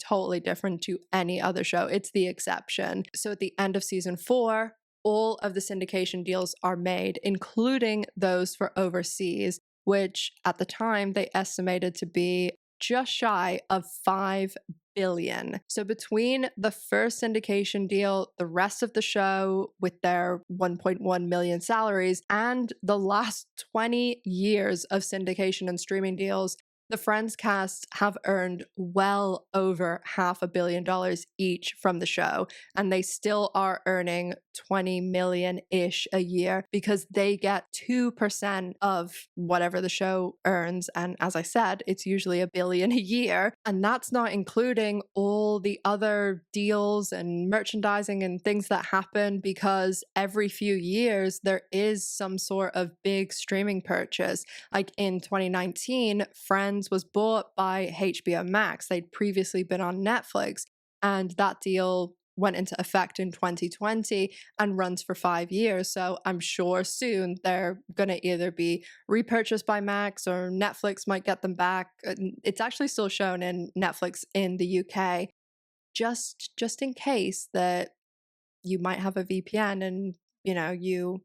[SPEAKER 1] different to any other show. It's the exception. So at the end of season 4, all of the syndication deals are made, including those for overseas, which at the time they estimated to be just shy of 5 billion. So between the first syndication deal, the rest of the show with their 1.1 million salaries, and the last 20 years of syndication and streaming deals, the Friends cast have earned well over $500 million each from the show, and they still are earning 20 million-ish a year because they get 2% of whatever the show earns. And as I said, it's usually $1 billion a year. And that's not including all the other deals and merchandising and things that happen, because every few years there is some sort of big streaming purchase. Like in 2019, Friends was bought by HBO Max. They'd previously been on Netflix, and that deal went into effect in 2020 and runs for 5 years. So I'm sure soon they're going to either be repurchased by Max or Netflix might get them back. It's actually still shown in Netflix in the UK, just in case that you might have a VPN and, you know, you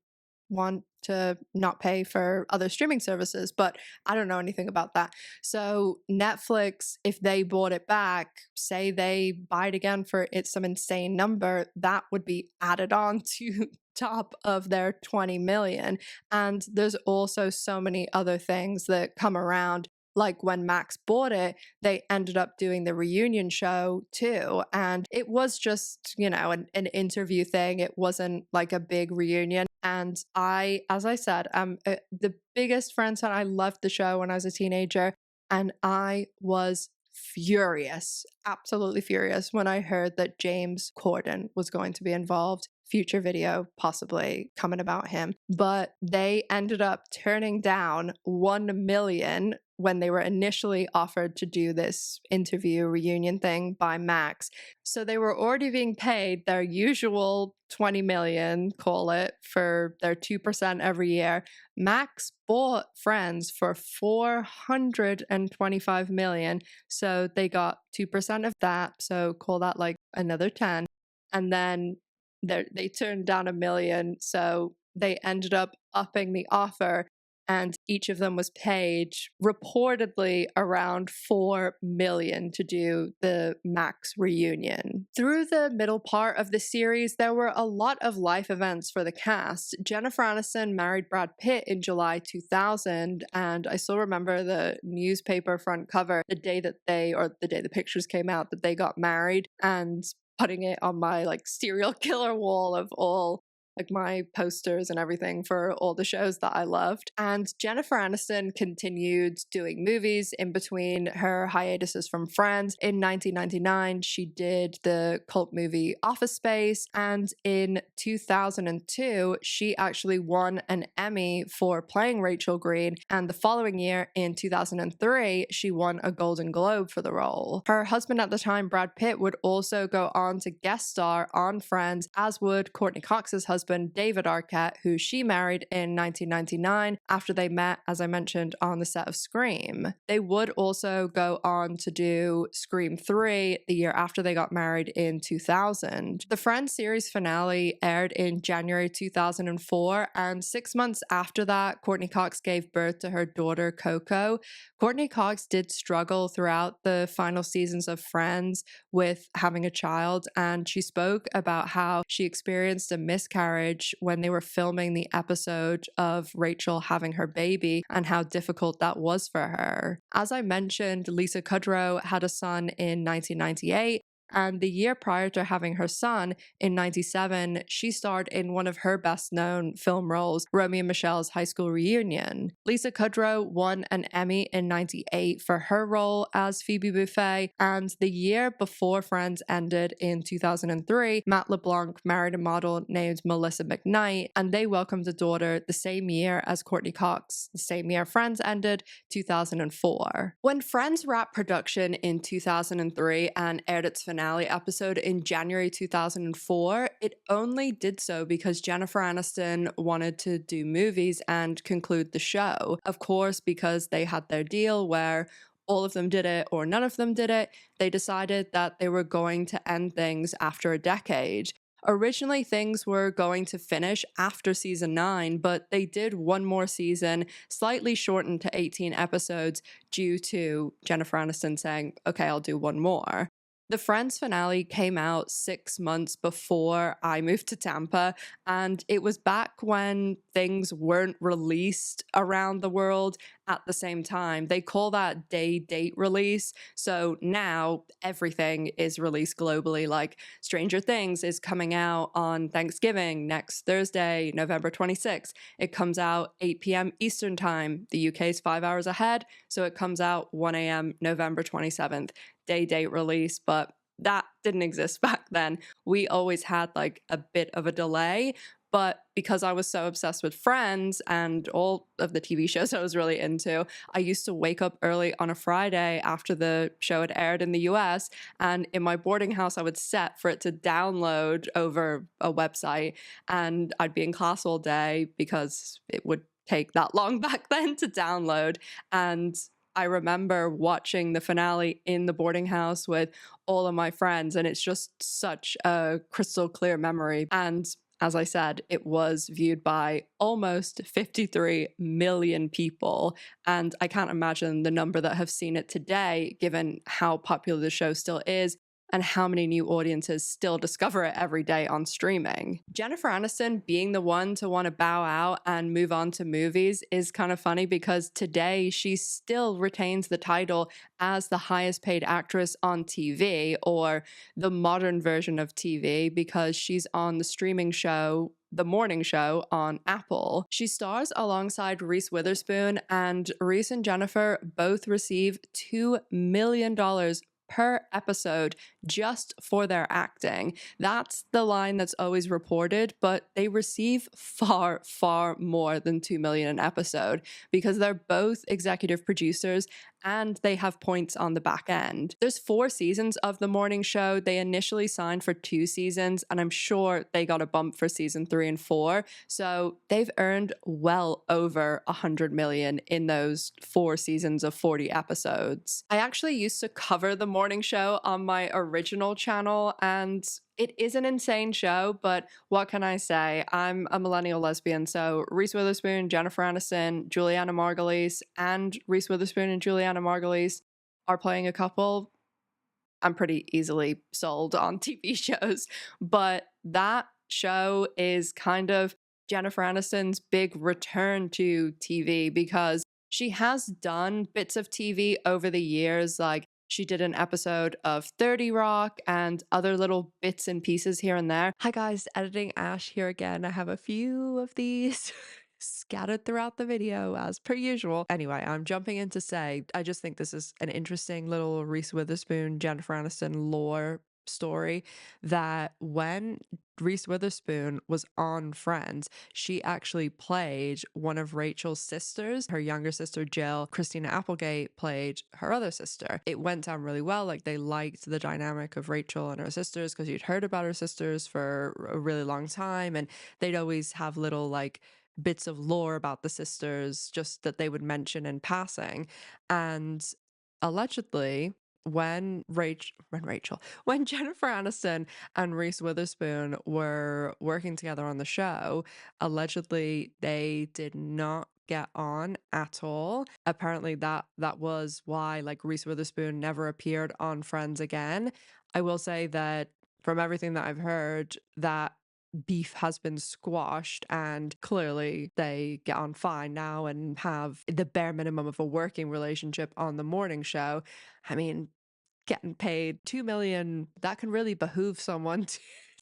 [SPEAKER 1] want to not pay for other streaming services, but I don't know anything about that. So Netflix, if they bought it back, say they buy it again for some insane number, that would be added on to top of their 20 million. And there's also so many other things that come around. Like when Max bought it, they ended up doing the reunion show too. And it was just, you know, an interview thing. It wasn't like a big reunion. And I, as I said, am the biggest Friends fan. I loved the show when I was a teenager. And I was furious, absolutely furious, when I heard that James Corden was going to be involved. Future video possibly coming about him. But they ended up turning down $1 million when they were initially offered to do this interview reunion thing by Max. So they were already being paid their usual 20 million, call it, for their 2% every year. Max bought Friends for 425 million. So they got 2% of that. So call that like another 10. And then they turned down $1 million. So they ended up upping the offer, and each of them was paid reportedly around $4 million to do the Max reunion. Through the middle part of the series, there were a lot of life events for the cast. Jennifer Aniston married Brad Pitt in July 2000, and I still remember the newspaper front cover the day the pictures came out that they got married, and putting it on my like serial killer wall of all like my posters and everything for all the shows that I loved. And Jennifer Aniston continued doing movies in between her hiatuses from Friends. In 1999, she did the cult movie Office Space, and in 2002, she actually won an Emmy for playing Rachel Green, and the following year, in 2003, she won a Golden Globe for the role. Her husband at the time, Brad Pitt, would also go on to guest star on Friends, as would Courtney Cox's husband, David Arquette, who she married in 1999 after they met, as I mentioned, on the set of Scream. They would also go on to do Scream 3 the year after they got married in 2000. The Friends series finale aired in January 2004, and 6 months after that, Courtney Cox gave birth to her daughter Coco. Courtney Cox did struggle throughout the final seasons of Friends with having a child, and she spoke about how she experienced a miscarriage when they were filming the episode of Rachel having her baby and how difficult that was for her. As I mentioned, Lisa Kudrow had a son in 1998. And the year prior to having her son, in 97, she starred in one of her best-known film roles, Romeo and Michelle's High School Reunion. Lisa Kudrow won an Emmy in 98 for her role as Phoebe Buffay, and the year before Friends ended in 2003, Matt LeBlanc married a model named Melissa McKnight, and they welcomed a daughter the same year as Courtney Cox, the same year Friends ended, 2004. When Friends wrapped production in 2003 and aired its finale episode in January 2004, it only did so because Jennifer Aniston wanted to do movies and conclude the show. Of course, because they had their deal where all of them did it or none of them did it, they decided that they were going to end things after a decade. Originally, things were going to finish after season 9, but they did one more season, slightly shortened to 18 episodes, due to Jennifer Aniston saying, okay, I'll do one more. The Friends finale came out 6 months before I moved to Tampa, and it was back when things weren't released around the world at the same time. They call that day-date release, so now everything is released globally. Like Stranger Things is coming out on Thanksgiving next Thursday, November 26th. It comes out 8 p.m. Eastern Time. The UK is 5 hours ahead, so it comes out 1 a.m. November 27th. Day-date release, but that didn't exist back then. We always had like a bit of a delay, but because I was so obsessed with Friends and all of the TV shows I was really into, I used to wake up early on a Friday after the show had aired in the US, and in my boarding house I would set for it to download over a website, and I'd be in class all day because it would take that long back then to download. And I remember watching the finale in the boarding house with all of my friends, and it's just such a crystal clear memory. And as I said, it was viewed by almost 53 million people, and I can't imagine the number that have seen it today, given how popular the show still is and how many new audiences still discover it every day on streaming. Jennifer Aniston being the one to want to bow out and move on to movies is kind of funny because today she still retains the title as the highest paid actress on TV, or the modern version of TV, because she's on the streaming show The Morning Show on Apple. She stars alongside Reese Witherspoon, and Reese and Jennifer both receive $2 million per episode just for their acting. That's the line that's always reported, but they receive far, far more than $2 million an episode because they're both executive producers and they have points on the back end. There's 4 seasons of the morning show. They initially signed for 2 seasons, and I'm sure they got a bump for season 3 and 4. So they've earned well over $100 million in those 4 seasons of 40 episodes. I actually used to cover the morning show on my original channel, and it is an insane show, but what can I say? I'm a millennial lesbian, so Reese Witherspoon, Jennifer Aniston, Juliana Margulies, and Reese Witherspoon and Juliana Margulies are playing a couple. I'm pretty easily sold on TV shows, but that show is kind of Jennifer Aniston's big return to TV because she has done bits of TV over the years, like she did an episode of 30 Rock and other little bits and pieces here and there. Hi guys, editing Ash here again. I have a few of these scattered throughout the video as per usual. Anyway, I'm jumping in to say, I just think this is an interesting little Reese Witherspoon, Jennifer Aniston lore story that when Reese Witherspoon was on Friends, she actually played one of Rachel's sisters. Her younger sister, Jill. Christina Applegate played her other sister. It went down really well. Like, they liked the dynamic of Rachel and her sisters because you'd heard about her sisters for a really long time, and they'd always have little like bits of lore about the sisters just that they would mention in passing. And allegedly, when Jennifer Aniston and Reese Witherspoon were working together on the show, allegedly they did not get on at all. Apparently that was why like Reese Witherspoon never appeared on Friends again. I will say that from everything that I've heard, that beef has been squashed and clearly they get on fine now and have the bare minimum of a working relationship on the morning show. I mean, getting paid $2 million, that can really behoove someone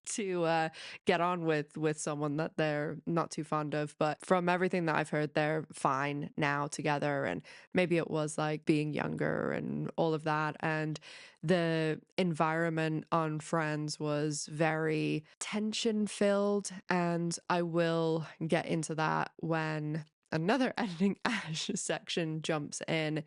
[SPEAKER 1] to get on with someone that they're not too fond of. But from everything that I've heard, they're fine now together, and maybe it was like being younger and all of that. And the environment on Friends was very tension filled, and I will get into that when another editing Ash section jumps in.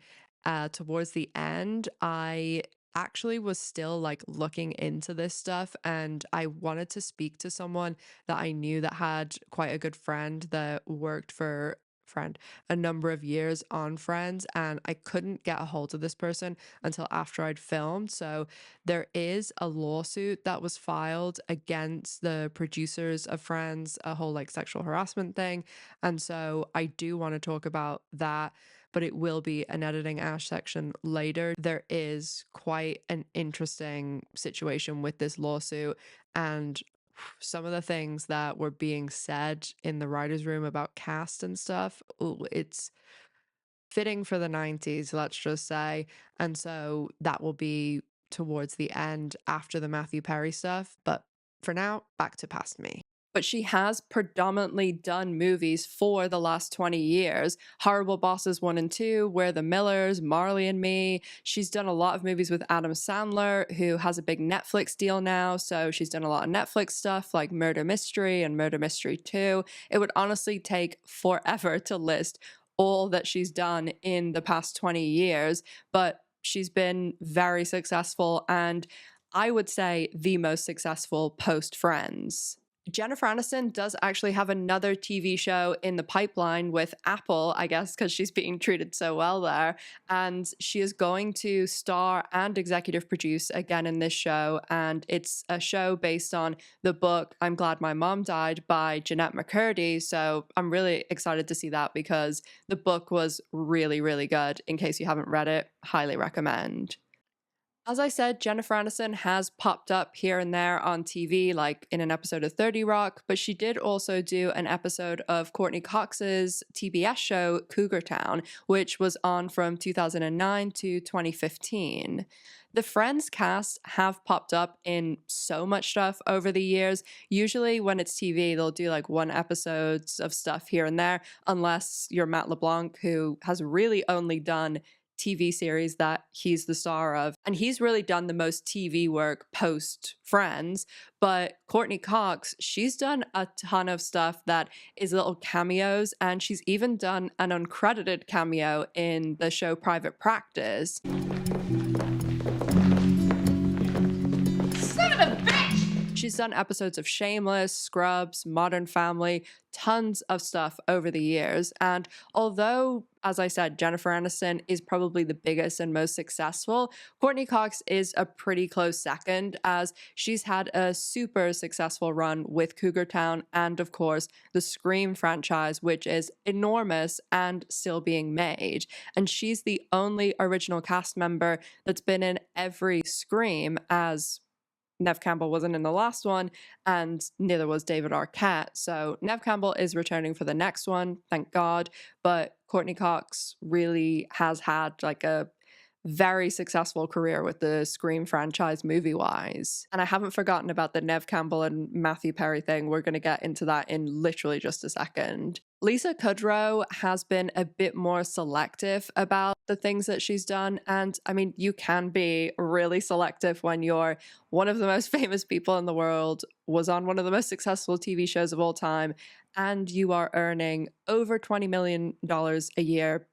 [SPEAKER 1] Towards the end, I actually was still like looking into this stuff, and I wanted to speak to someone that I knew that had quite a good friend that worked for a number of years on Friends, and I couldn't get a hold of this person until after I'd filmed. So there is a lawsuit that was filed against the producers of Friends, a whole like sexual harassment thing, and so I do want to talk about that, but it will be an editing Ash section later. There is quite an interesting situation with this lawsuit, and some of the things that were being said in the writer's room about cast and stuff, ooh, it's fitting for the 90s, let's just say. And so that will be towards the end after the Matthew Perry stuff. But for now, back to Past Me. But she has predominantly done movies for the last 20 years. Horrible Bosses 1 and 2, We're the Millers, Marley and Me. She's done a lot of movies with Adam Sandler, who has a big Netflix deal now. So she's done a lot of Netflix stuff like Murder Mystery and Murder Mystery 2. It would honestly take forever to list all that she's done in the past 20 years, but she's been very successful, and I would say the most successful post Friends. Jennifer Aniston does actually have another TV show in the pipeline with Apple, I guess, because she's being treated so well there. And she is going to star and executive produce again in this show. And it's a show based on the book I'm Glad My Mom Died by Jeanette McCurdy. So I'm really excited to see that because the book was really, really good. In case you haven't read it, highly recommend. As I said, Jennifer Aniston has popped up here and there on TV, like in an episode of 30 Rock, but she did also do an episode of Courtney Cox's TBS show, Cougar Town, which was on from 2009 to 2015. The Friends cast have popped up in so much stuff over the years. Usually when it's TV, they'll do like one episode of stuff here and there, unless you're Matt LeBlanc, who has really only done TV series that he's the star of. And he's really done the most TV work post Friends. But Courtney Cox, she's done a ton of stuff that is little cameos, and she's even done an uncredited cameo in the show Private Practice. She's done episodes of Shameless, Scrubs, Modern Family, tons of stuff over the years. And although, as I said, Jennifer Aniston is probably the biggest and most successful, Courtney Cox is a pretty close second, as she's had a super successful run with Cougar Town and, of course, the Scream franchise, which is enormous and still being made. And she's the only original cast member that's been in every Scream, as Neve Campbell wasn't in the last one, and neither was David Arquette. So Neve Campbell is returning for the next one, thank God. But Courtney Cox really has had like a very successful career with the Scream franchise movie-wise. And I haven't forgotten about the Neve Campbell and Matthew Perry thing. We're going to get into that in literally just a second. Lisa Kudrow has been a bit more selective about the things that she's done. And I mean, you can be really selective when you're one of the most famous people in the world, was on one of the most successful TV shows of all time, and you are earning over $20 million a year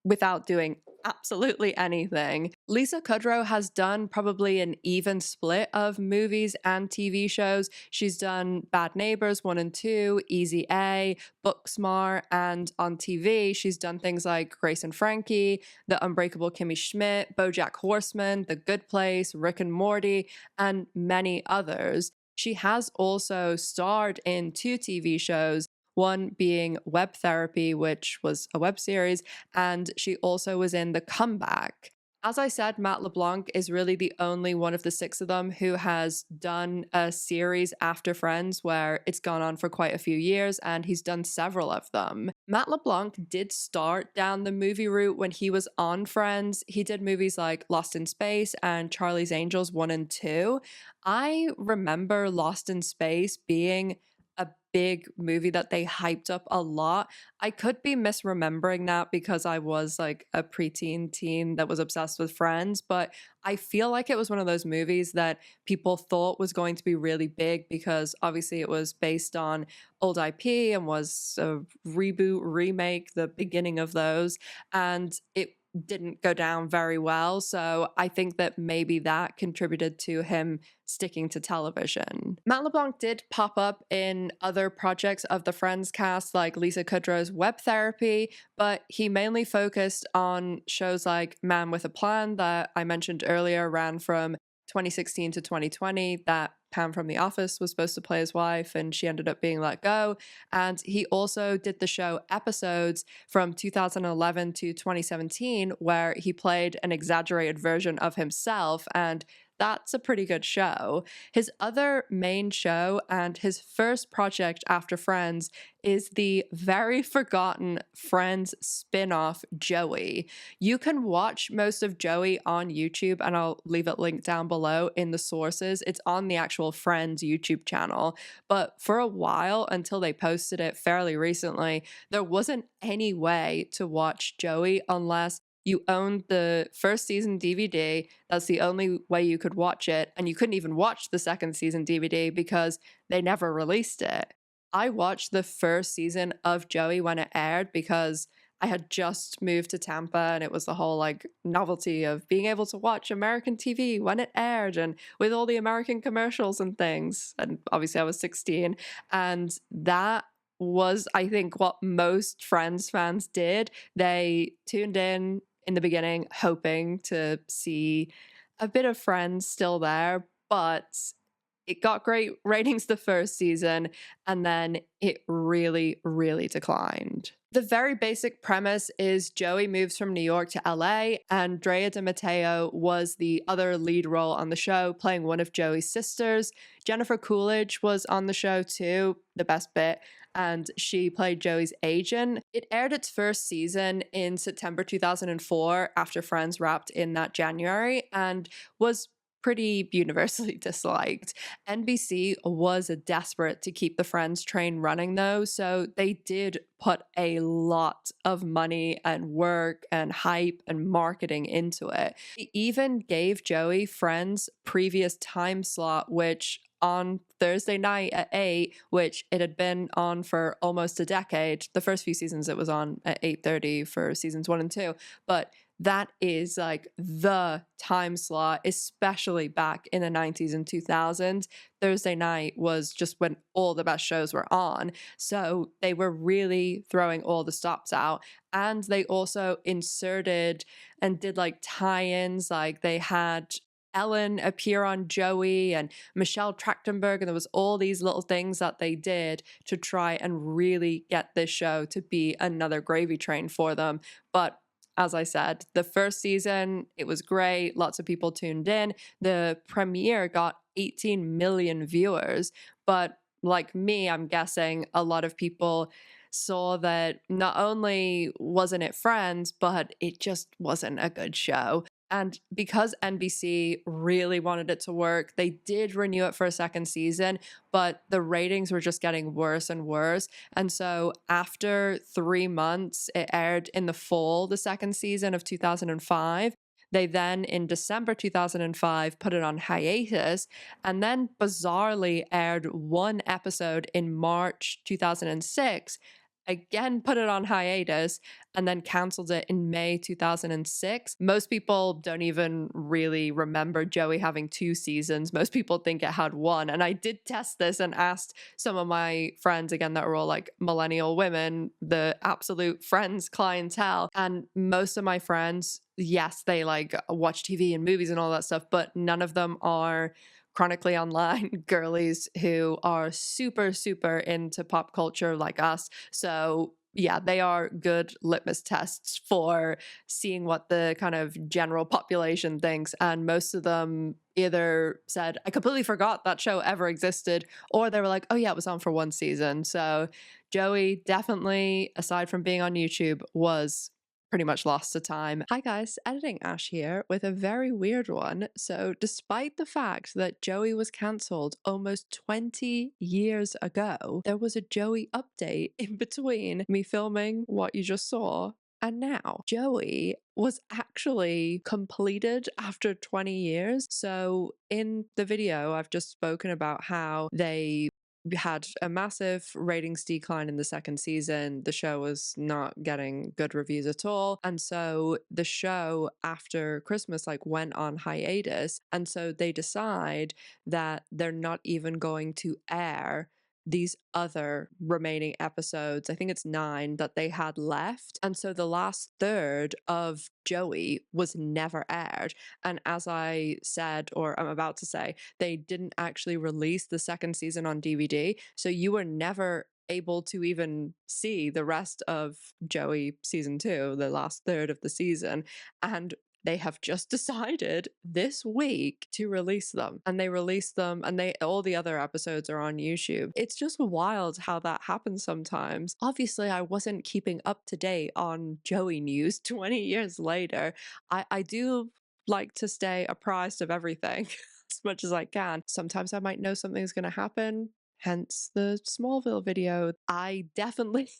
[SPEAKER 1] without doing absolutely anything. Lisa Kudrow has done probably an even split of movies and TV shows. She's done Bad Neighbors 1 and 2, Easy A, Booksmart, and on TV, she's done things like Grace and Frankie, The Unbreakable Kimmy Schmidt, BoJack Horseman, The Good Place, Rick and Morty, and many others. She has also starred in 2 TV shows, one being Web Therapy, which was a web series, and she also was in The Comeback. As I said, Matt LeBlanc is really the only one of the 6 of them who has done a series after Friends where it's gone on for quite a few years, and he's done several of them. Matt LeBlanc did start down the movie route when he was on Friends. He did movies like Lost in Space and Charlie's Angels 1 and 2. I remember Lost in Space being a big movie that they hyped up a lot. I could be misremembering that because I was like a preteen teen that was obsessed with Friends, but I feel like it was one of those movies that people thought was going to be really big because obviously it was based on old IP and was a reboot, remake, the beginning of those, and it didn't go down very well. So I think that maybe that contributed to him sticking to television. Matt LeBlanc did pop up in other projects of the Friends cast, like Lisa Kudrow's Web Therapy, but he mainly focused on shows like Man with a Plan that I mentioned earlier, ran from 2016 to 2020, that Pam from The Office was supposed to play his wife and she ended up being let go. And he also did the show Episodes from 2011 to 2017, where he played an exaggerated version of himself, and that's a pretty good show. His other main show and his first project after Friends is the very forgotten Friends spin-off Joey. You can watch most of Joey on YouTube, and I'll leave it linked down below in the sources. It's on the actual Friends YouTube channel. But for a while, until they posted it fairly recently, there wasn't any way to watch Joey unless you owned the first season DVD. That's the only way you could watch it. And you couldn't even watch the second season DVD because they never released it. I watched the first season of Joey when it aired because I had just moved to Tampa, and it was the whole like novelty of being able to watch American TV when it aired and with all the American commercials and things. And obviously I was 16, and that was, I think, what most Friends fans did. They tuned in the beginning hoping to see a bit of Friends still there, but it got great ratings the first season, and then it really, really declined. The very basic premise is Joey moves from New York to LA, and Drea de Matteo was the other lead role on the show, playing one of Joey's sisters. Jennifer Coolidge was on the show too, the best bit, and she played Joey's agent. It aired its first season in September 2004 after Friends wrapped in that January, and was pretty universally disliked. NBC was desperate to keep the Friends train running though, so they did put a lot of money and work and hype and marketing into it. They even gave Joey Friends' previous time slot, which on Thursday night at 8, which it had been on for almost a decade. The first few seasons it was on at 8:30 for seasons 1 and 2, but that is like the time slot, especially back in the 90s and 2000s. Thursday night was just when all the best shows were on. So they were really throwing all the stops out. And they also inserted and did like tie-ins, like they had Ellen appear on Joey and Michelle Trachtenberg, and there was all these little things that they did to try and really get this show to be another gravy train for them. But as I said, the first season, it was great. Lots of people tuned in. The premiere got 18 million viewers. But like me, I'm guessing a lot of people saw that not only wasn't it Friends, but it just wasn't a good show. And because NBC really wanted it to work, they did renew it for a second season, but the ratings were just getting worse and worse. And so after 3 months, it aired in the fall, the second season of 2005. They then, in December 2005, put it on hiatus and then bizarrely aired one episode in March 2006, again put it on hiatus, and then canceled it in May 2006. Most people don't even really remember Joey having 2 seasons. Most people think it had 1. And I did test this and asked some of my friends, again, that were all like millennial women, the absolute Friends clientele. And most of my friends, yes, they like watch TV and movies and all that stuff, but none of them are chronically online girlies who are super, super into pop culture like us. So yeah, they are good litmus tests for seeing what the kind of general population thinks. And most of them either said, I completely forgot that show ever existed, or they were like, oh yeah, it was on for 1 season. So Joey definitely, aside from being on YouTube, was pretty much lost to time. Hi guys, Editing Ash here with a very weird one. So despite the fact that Joey was cancelled almost 20 years ago, there was a Joey update in between me filming what you just saw and now. Joey was actually completed after 20 years. So in the video, I've just spoken about how they had a massive ratings decline in the second season. The show was not getting good reviews at all. And so the show after Christmas like went on hiatus. And so they decide that they're not even going to air these other remaining episodes. I think it's 9 that they had left. And so the last third of Joey was never aired. And as I said, or I'm about to say, they didn't actually release the second season on DVD. So you were never able to even see the rest of Joey season 2, the last third of the season. And they have just decided this week to release them, and they released them, and all the other episodes are on YouTube. It's just wild how that happens sometimes. Obviously, I wasn't keeping up to date on Joey news 20 years later. I do like to stay apprised of everything as much as I can. Sometimes I might know something's going to happen, hence the Smallville video. I definitely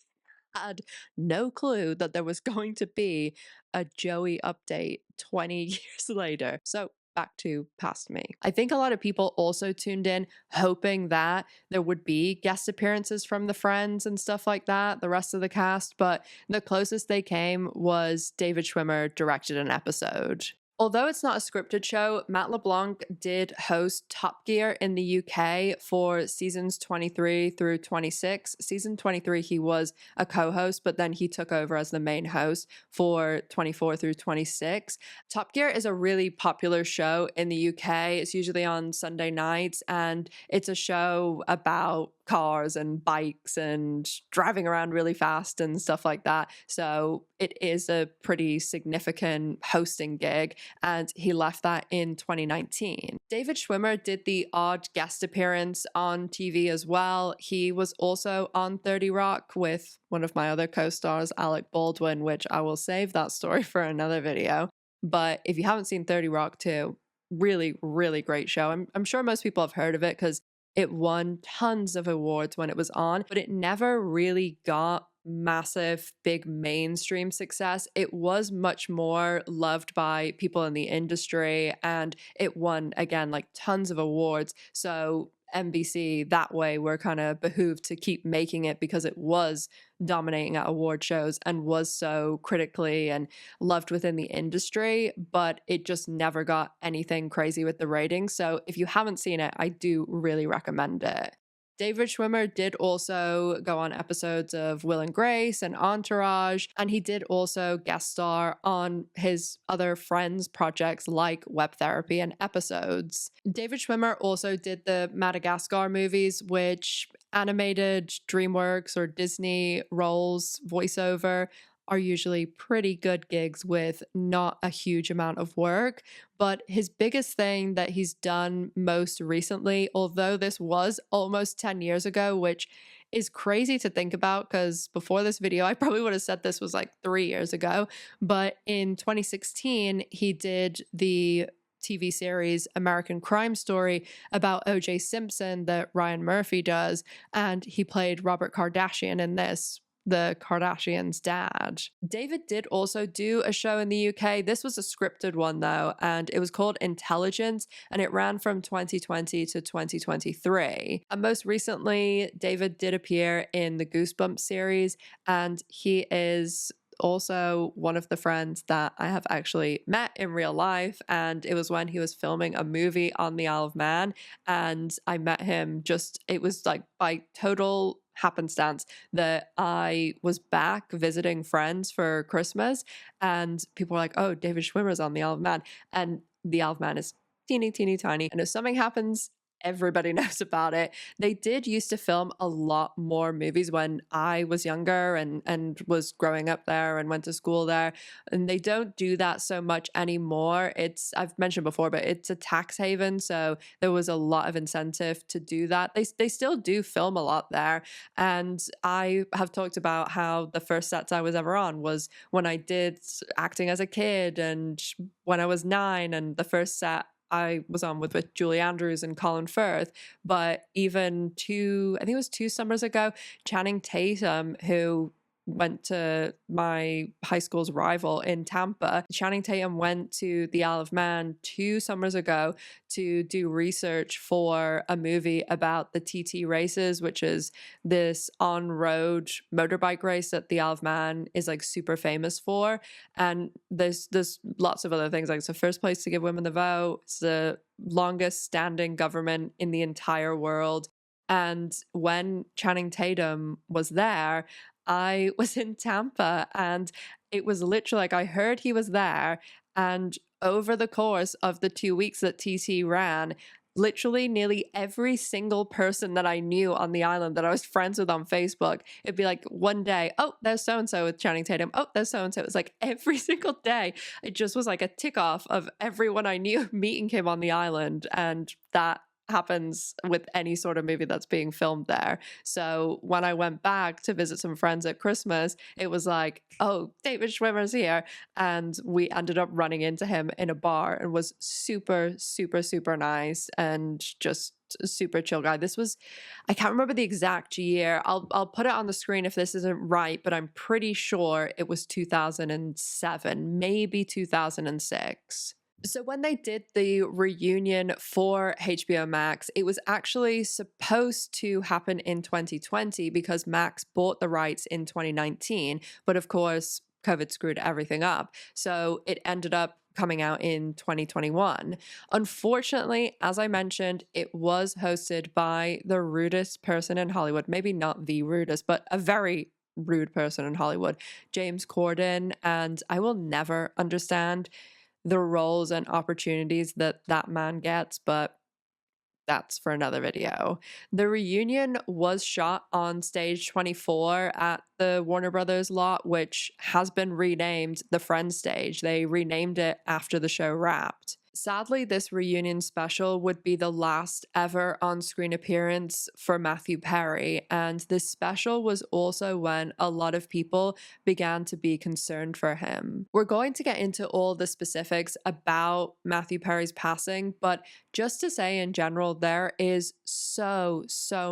[SPEAKER 1] had no clue that there was going to be a Joey update 20 years later. So back to past me. I think a lot of people also tuned in hoping that there would be guest appearances from the Friends and stuff like that, the rest of the cast, but the closest they came was David Schwimmer directed an episode. Although it's not a scripted show, Matt LeBlanc did host Top Gear in the UK for seasons 23 through 26. Season 23, he was a co-host, but then he took over as the main host for 24 through 26. Top Gear is a really popular show in the UK. It's usually on Sunday nights, and it's a show about cars and bikes and driving around really fast and stuff like that. So it is a pretty significant hosting gig, and he left that in 2019. David Schwimmer did the odd guest appearance on TV as well. He was also on 30 Rock with one of my other co-stars, Alec Baldwin, which I will save that story for another video. But if you haven't seen 30 Rock too, really, really great show. I'm sure most people have heard of it because it won tons of awards when it was on, but it never really got massive, big mainstream success. It was much more loved by people in the industry, and it won, again, like tons of awards. So NBC that way were kind of behooved to keep making it because it was dominating at award shows and was so critically and loved within the industry, but it just never got anything crazy with the ratings. So if you haven't seen it, I do really recommend it. David Schwimmer did also go on episodes of Will and Grace and Entourage, and he did also guest star on his other Friends projects like Web Therapy and Episodes. David Schwimmer also did the Madagascar movies, which animated DreamWorks or Disney roles, voiceover, are usually pretty good gigs with not a huge amount of work. But his biggest thing that he's done most recently, although this was almost 10 years ago, which is crazy to think about because before this video, I probably would have said this was like 3 years ago. But in 2016, he did the TV series American Crime Story about O.J. Simpson that Ryan Murphy does. And he played Robert Kardashian in this, the Kardashians' dad. David did also do a show in the UK. This was a scripted one though, and it was called Intelligence, and it ran from 2020 to 2023. And most recently, David did appear in the Goosebumps series, and he is also one of the friends that I have actually met in real life. And it was when he was filming a movie on the Isle of Man, and I met him it was like by total happenstance that I was back visiting friends for Christmas, and people were like, oh, David Schwimmer's on the Isle of Man. And the Isle of Man is teeny tiny, and if something happens, everybody knows about it. They did used to film a lot more movies when I was younger and was growing up there and went to school there, and they don't do that so much anymore. I've mentioned before, but it's a tax haven, so there was a lot of incentive to do that. They still do film a lot there, and I have talked about how the first sets I was ever on was when I did acting as a kid and when I was 9, and the first set I was on with Julie Andrews and Colin Firth. But even I think it was 2 summers ago, Channing Tatum, who went to my high school's rival in Tampa, Channing Tatum went to the Isle of Man 2 summers ago to do research for a movie about the TT races, which is this on-road motorbike race that the Isle of Man is like super famous for. And there's lots of other things, like it's the first place to give women the vote, it's the longest standing government in the entire world. And when Channing Tatum was there, I was in Tampa, and it was literally like I heard he was there, and over the course of the 2 weeks that TT ran, literally nearly every single person that I knew on the island that I was friends with on Facebook, it'd be like one day, oh, there's so-and-so with Channing Tatum. Oh, there's so-and-so. It was like every single day. It just was like a tick off of everyone I knew meeting him on the island. And that happens with any sort of movie that's being filmed there. So when I went back to visit some friends at Christmas, it was like, oh, David Schwimmer's here. And we ended up running into him in a bar, and was super, super, super nice and just a super chill guy. This was, I can't remember the exact year. I'll put it on the screen if this isn't right, but I'm pretty sure it was 2007, maybe 2006. So when they did the reunion for HBO Max, it was actually supposed to happen in 2020 because Max bought the rights in 2019. But of course, COVID screwed everything up. So it ended up coming out in 2021. Unfortunately, as I mentioned, it was hosted by the rudest person in Hollywood. Maybe not the rudest, but a very rude person in Hollywood, James Corden. And I will never understand the roles and opportunities that man gets, but that's for another video. The reunion was shot on stage 24 at the Warner Brothers lot, which has been renamed the Friends stage. They renamed it after the show wrapped. Sadly, this reunion special would be the last ever on-screen appearance for Matthew Perry, and this special was also when a lot of people began to be concerned for him. We're going to get into all the specifics about Matthew Perry's passing, but just to say in general, there is so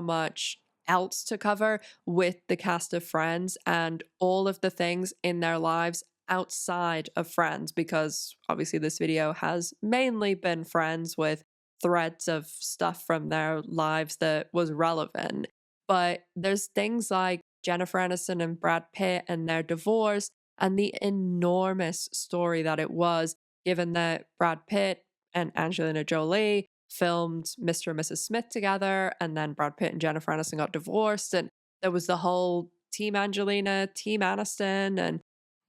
[SPEAKER 1] much else to cover with the cast of Friends and all of the things in their lives outside of Friends, because obviously this video has mainly been Friends with threads of stuff from their lives that was relevant. But there's things like Jennifer Aniston and Brad Pitt and their divorce and the enormous story that it was, given that Brad Pitt and Angelina Jolie filmed Mr. and Mrs. Smith together, and then Brad Pitt and Jennifer Aniston got divorced, and there was the whole Team Angelina, Team Aniston, and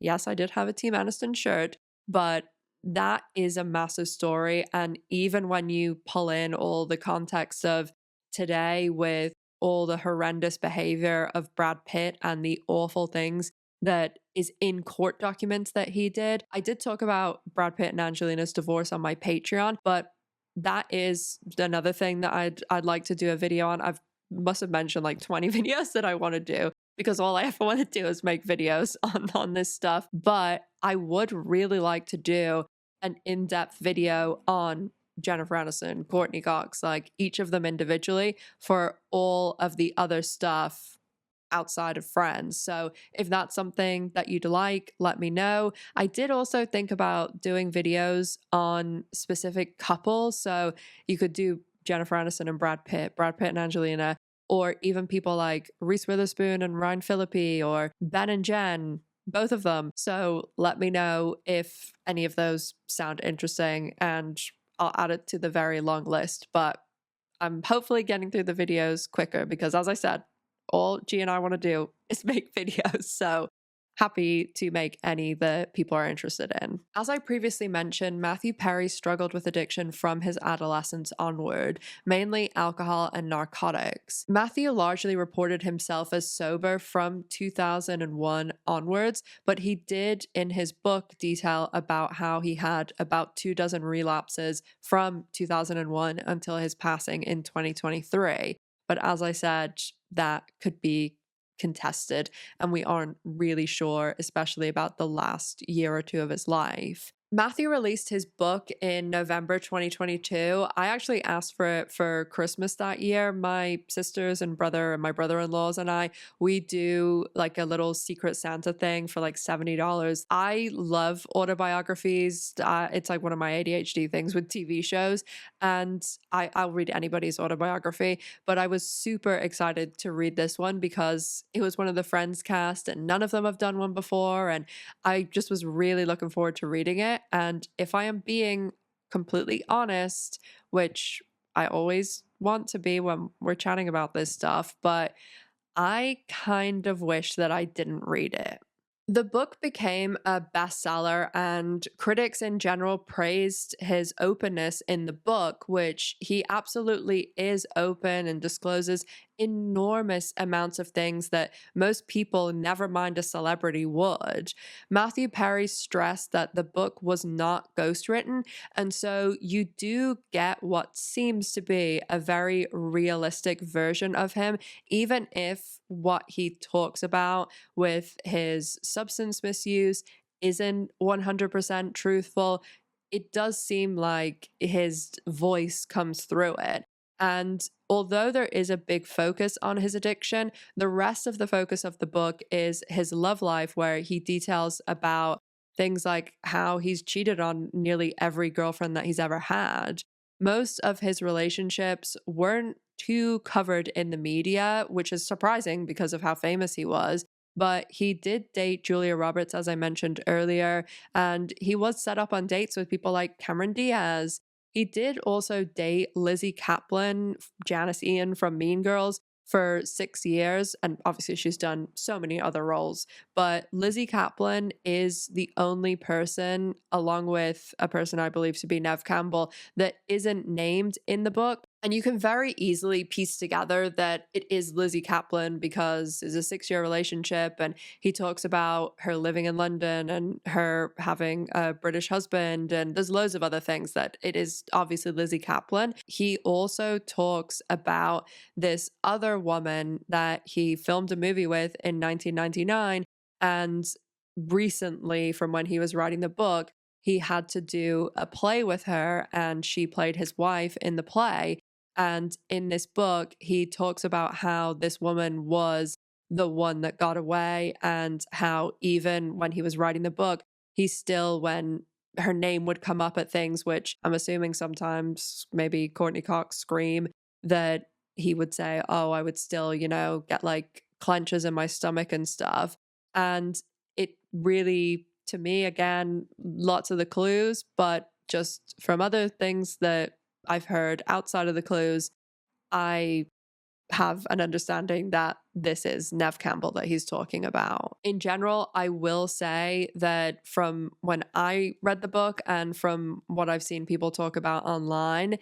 [SPEAKER 1] yes, I did have a Team Aniston shirt, but that is a massive story. And even when you pull in all the context of today with all the horrendous behavior of Brad Pitt and the awful things that is in court documents that he did, I did talk about Brad Pitt and Angelina's divorce on my Patreon, but that is another thing that I'd like to do a video on. I must have mentioned like 20 videos that I want to do, because all I ever want to do is make videos on this stuff. But I would really like to do an in-depth video on Jennifer Aniston, Courtney Cox, like each of them individually, for all of the other stuff outside of Friends. So if that's something that you'd like, let me know. I did also think about doing videos on specific couples. So you could do Jennifer Aniston and Brad Pitt and Angelina, or even people like Reese Witherspoon and Ryan Phillippe, or Ben and Jen, both of them. So let me know if any of those sound interesting, and I'll add it to the very long list. But I'm hopefully getting through the videos quicker, because as I said, all G and I want to do is make videos. So happy to make any that people are interested in. As I previously mentioned, Matthew Perry struggled with addiction from his adolescence onward, mainly alcohol and narcotics. Matthew largely reported himself as sober from 2001 onwards, but he did in his book detail about how he had about 24 relapses from 2001 until his passing in 2023. But as I said, that could be contested, and we aren't really sure, especially about the last year or two of his life. Matthew released his book in November 2022. I actually asked for it for Christmas that year. My sisters and brother and my brother-in-laws and I, we do like a little secret Santa thing for like $70. I love autobiographies. It's like one of my ADHD things with TV shows, and I'll read anybody's autobiography, but I was super excited to read this one because it was one of the Friends cast and none of them have done one before, and I just was really looking forward to reading it. And if I am being completely honest, which I always want to be when we're chatting about this stuff, but I kind of wish that I didn't read it. The book became a bestseller, and critics in general praised his openness in the book, which he absolutely is open and discloses enormous amounts of things that most people, never mind a celebrity, would. Matthew Perry stressed that the book was not ghostwritten, and so you do get what seems to be a very realistic version of him, even if what he talks about with his substance misuse isn't 100% truthful. It does seem like his voice comes through it. And although there is a big focus on his addiction, the rest of the focus of the book is his love life, where he details about things like how he's cheated on nearly every girlfriend that he's ever had. Most of his relationships weren't too covered in the media, which is surprising because of how famous he was. But he did date Julia Roberts, as I mentioned earlier, and he was set up on dates with people like Cameron Diaz. He did also date Lizzie Kaplan, Janice Ian from Mean Girls, for 6 years, and obviously she's done so many other roles, but Lizzie Kaplan is the only person, along with a person I believe to be Nev Campbell, that isn't named in the book, And you can very easily piece together that it is Lizzie Kaplan because it's a 6-year relationship. And he talks about her living in London and her having a British husband. And there's loads of other things that it is obviously Lizzie Kaplan. He also talks about this other woman that he filmed a movie with in 1999. And recently, from when he was writing the book, he had to do a play with her and she played his wife in the play. And in this book, he talks about how this woman was the one that got away and how even when he was writing the book, he still, when her name would come up at things, which I'm assuming sometimes maybe Courtney Cox scream, that he would say, oh, I would still, get like clenches in my stomach and stuff. And it really, to me, again, lots of the clues, but just from other things that I've heard outside of the clues, I have an understanding that this is Nev Campbell that he's talking about. In general, I will say that from when I read the book and from what I've seen people talk about online,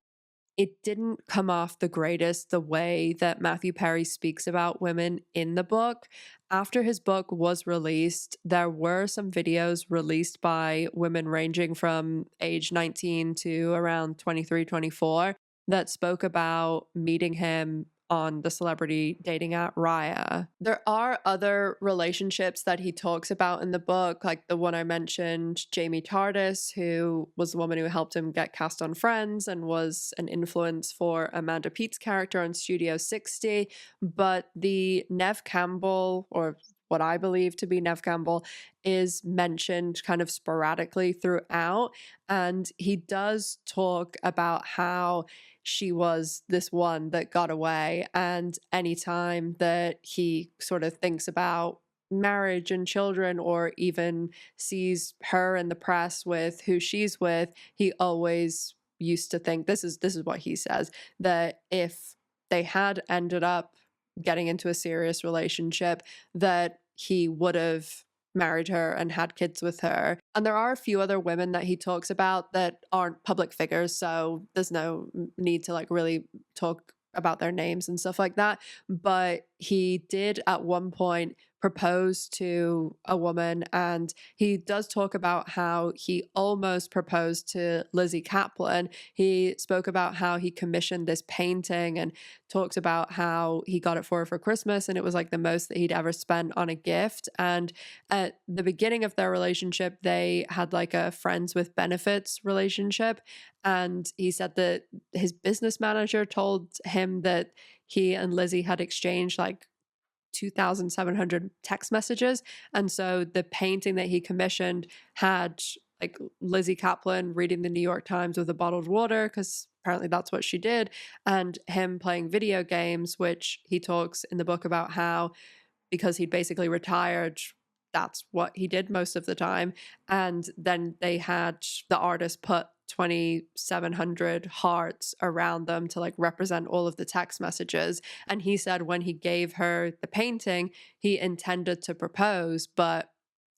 [SPEAKER 1] it didn't come off the greatest the way that Matthew Perry speaks about women in the book. After his book was released, there were some videos released by women ranging from age 19 to around 23, 24 that spoke about meeting him on the celebrity dating app Raya. There are other relationships that he talks about in the book, like the one I mentioned, Jamie Tardis, who was the woman who helped him get cast on Friends and was an influence for Amanda Peet's character on Studio 60. But the Nev Campbell, or what I believe to be Nev Campbell, is mentioned kind of sporadically throughout. And he does talk about how she was this one that got away. And anytime that he sort of thinks about marriage and children, or even sees her in the press with who she's with, he always used to think, this is what he says, that if they had ended up getting into a serious relationship, that he would have married her and had kids with her. And there are a few other women that he talks about that aren't public figures, so there's no need to like really talk about their names and stuff like that. But he did at one point propose to a woman, and he does talk about how he almost proposed to Lizzie Kaplan. He spoke about how he commissioned this painting and talks about how he got it for her for Christmas, and it was like the most that he'd ever spent on a gift. And at the beginning of their relationship, they had like a friends with benefits relationship, and he said that his business manager told him that he and Lizzie had exchanged like 2,700 text messages. And so the painting that he commissioned had like Lizzie Kaplan reading the New York Times with a bottled water, because apparently that's what she did, and him playing video games, which he talks in the book about how, because he'd basically retired, that's what he did most of the time. And then they had the artist put 2,700 hearts around them to like represent all of the text messages. And he said when he gave her the painting, he intended to propose, but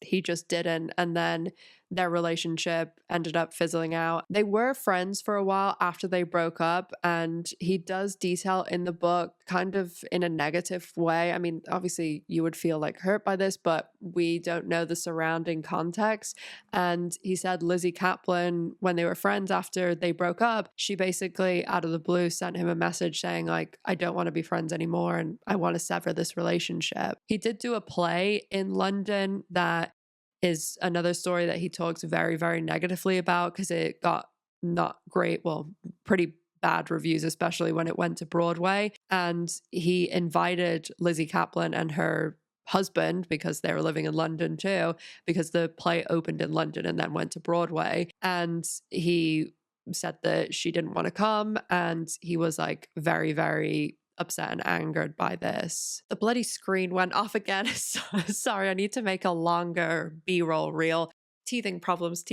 [SPEAKER 1] he just didn't. And then their relationship ended up fizzling out. They were friends for a while after they broke up, and he does detail in the book kind of in a negative way. I mean, obviously you would feel like hurt by this, but we don't know the surrounding context. And he said Lizzie Kaplan, when they were friends after they broke up, she basically out of the blue sent him a message saying like, I don't want to be friends anymore and I want to sever this relationship. He did do a play in London that is another story that he talks very, very negatively about, because it got not great, well, pretty bad reviews, especially when it went to Broadway. And he invited Lizzie Kaplan and her husband, because they were living in London too, because the play opened in London and then went to Broadway. And he said that she didn't want to come, and he was like very, very upset and angered by this. The bloody screen went off again. Sorry, I need to make a longer B-roll reel. Teething problems.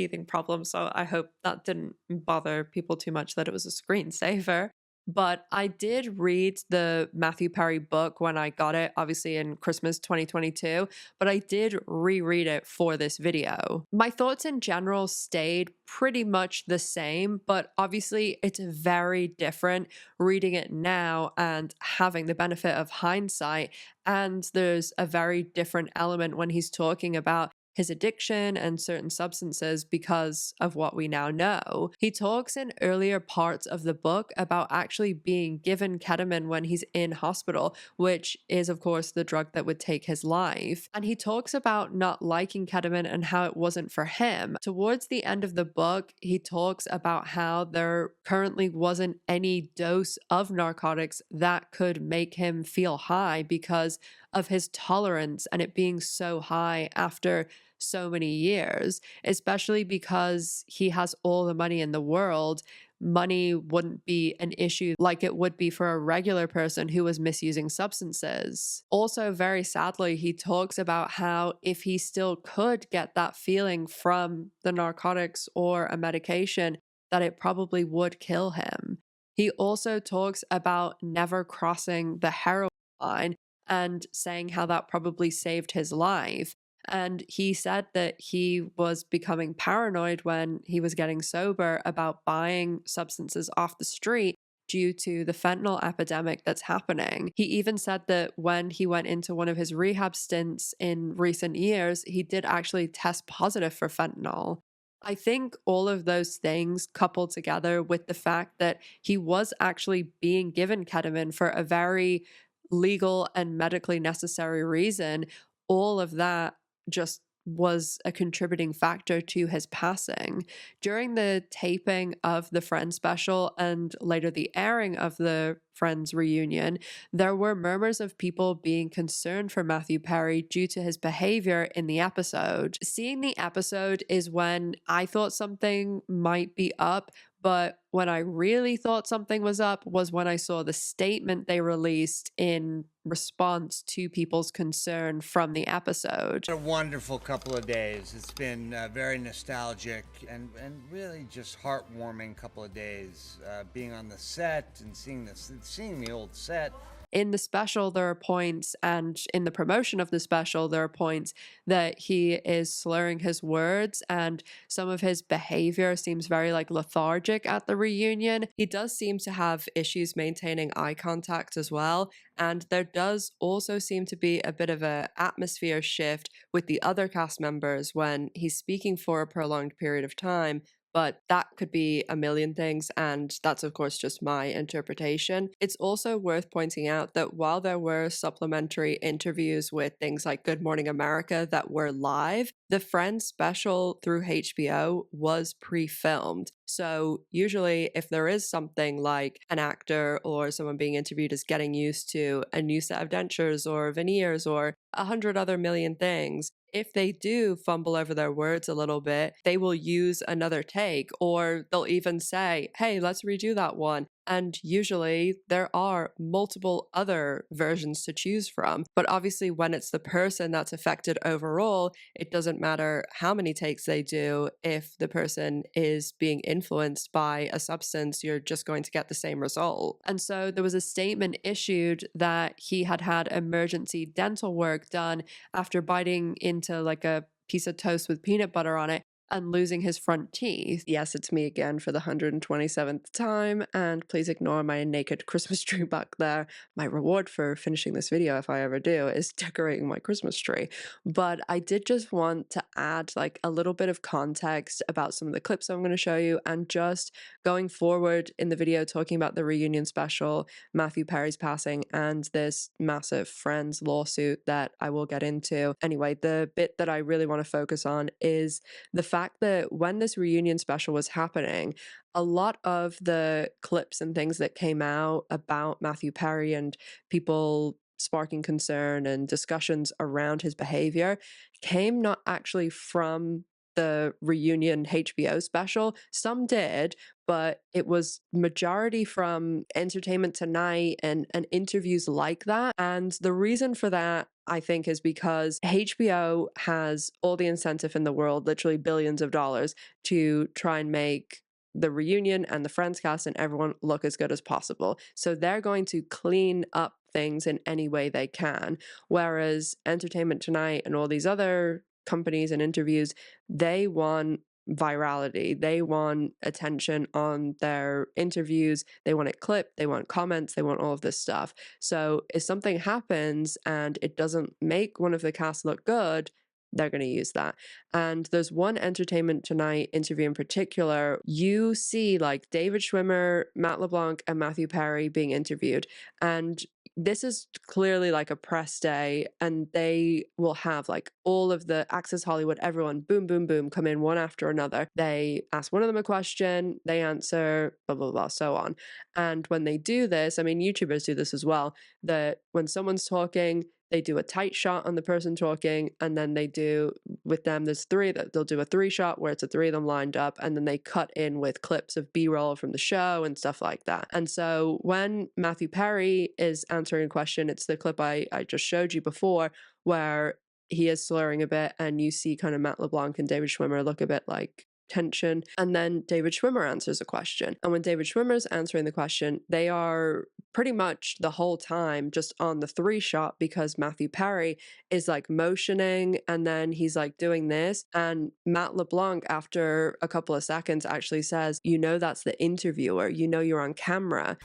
[SPEAKER 1] So I hope that didn't bother people too much that it was a screensaver. But I did read the Matthew Perry book when I got it, obviously in Christmas 2022, but I did reread it for this video. My thoughts in general stayed pretty much the same, but obviously it's very different reading it now and having the benefit of hindsight. And there's a very different element when he's talking about his addiction and certain substances because of what we now know. He talks in earlier parts of the book about actually being given ketamine when he's in hospital, which is, of course, the drug that would take his life. And he talks about not liking ketamine and how it wasn't for him. Towards the end of the book, he talks about how there currently wasn't any dose of narcotics that could make him feel high because of his tolerance and it being so high after so many years, especially because he has all the money in the world. Money wouldn't be an issue like it would be for a regular person who was misusing substances. Also, very sadly, he talks about how if he still could get that feeling from the narcotics or a medication, that it probably would kill him. He also talks about never crossing the heroin line and saying how that probably saved his life. And he said that he was becoming paranoid when he was getting sober about buying substances off the street due to the fentanyl epidemic that's happening. He even said that when he went into one of his rehab stints in recent years, he did actually test positive for fentanyl. I think all of those things coupled together with the fact that he was actually being given ketamine for a very legal and medically necessary reason, all of that just was a contributing factor to his passing. During the taping of the Friends special and later the airing of the Friends reunion, there were murmurs of people being concerned for Matthew Perry due to his behavior in the episode. Seeing the episode is when I thought something might be up, but when I really thought something was up was when I saw the statement they released in response to people's concern from the episode.
[SPEAKER 8] A wonderful couple of days. It's been very nostalgic and really just heartwarming couple of days. Being on the set and seeing the old set.
[SPEAKER 1] In the special, there are points, and in the promotion of the special, there are points that he is slurring his words, and some of his behavior seems very lethargic at the reunion. He does seem to have issues maintaining eye contact as well, and there does also seem to be a bit of an atmosphere shift with the other cast members when he's speaking for a prolonged period of time. But that could be a million things, and that's of course just my interpretation. It's also worth pointing out that while there were supplementary interviews with things like Good Morning America that were live, the Friends special through HBO was pre-filmed. So usually if there is something like an actor or someone being interviewed is getting used to a new set of dentures or veneers or 100 other million things, if they do fumble over their words a little bit, they will use another take, or they'll even say, hey, let's redo that one. And usually there are multiple other versions to choose from. But obviously when it's the person that's affected overall, it doesn't matter how many takes they do. If the person is being influenced by a substance, you're just going to get the same result. And so there was a statement issued that he had had emergency dental work done after biting into a piece of toast with peanut butter on it and losing his front teeth. Yes, it's me again for the 127th time, and please ignore my naked Christmas tree back there. My reward for finishing this video, if I ever do, is decorating my Christmas tree. But I did just want to add a little bit of context about some of the clips I'm going to show you, and just going forward in the video talking about the reunion special, Matthew Perry's passing, and this massive Friends lawsuit that I will get into. Anyway, the bit that I really want to focus on is the fact that when this reunion special was happening, a lot of the clips and things that came out about Matthew Perry and people sparking concern and discussions around his behavior came not actually from the reunion HBO special. Some did, but it was majority from Entertainment Tonight and interviews like that. And the reason for that, I think, is because HBO has all the incentive in the world, literally billions of dollars, to try and make the reunion and the Friends cast and everyone look as good as possible. So they're going to clean up things in any way they can. Whereas Entertainment Tonight and all these other companies and interviews, they want virality. They want attention on their interviews. They want it clipped. They want comments. They want all of this stuff. So if something happens and it doesn't make one of the cast look good, they're going to use that. And there's one Entertainment Tonight interview in particular. You see like David Schwimmer, Matt LeBlanc, and Matthew Perry being interviewed. And this is clearly like a press day, and they will have like all of the Access Hollywood, everyone, boom, boom, boom, come in one after another. They ask one of them a question, they answer, blah, blah, blah, so on. And when they do this, I mean, YouTubers do this as well, that when someone's talking, they do a tight shot on the person talking, and then they do, with them, there's three, that they'll do a 3-shot where it's a 3 of them lined up, and then they cut in with clips of B-roll from the show and stuff like that. And so when Matthew Perry is answering a question, it's the clip I just showed you before, where he is slurring a bit, and you see kind of Matt LeBlanc and David Schwimmer look a bit like tension, and then David Schwimmer answers a question. And when David Schwimmer's answering the question, they are pretty much the whole time just on the 3-shot, because Matthew Perry is like motioning and then he's like doing this, and Matt LeBlanc after a couple of seconds actually says, you know, that's the interviewer, you know, you're on camera.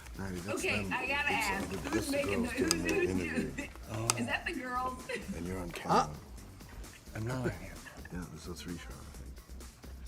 [SPEAKER 6] Okay, I gotta ask, who's making the who's? Is that the girls?
[SPEAKER 3] And you're on camera.
[SPEAKER 8] I'm not.
[SPEAKER 3] Yeah, there's a 3-shot, I think.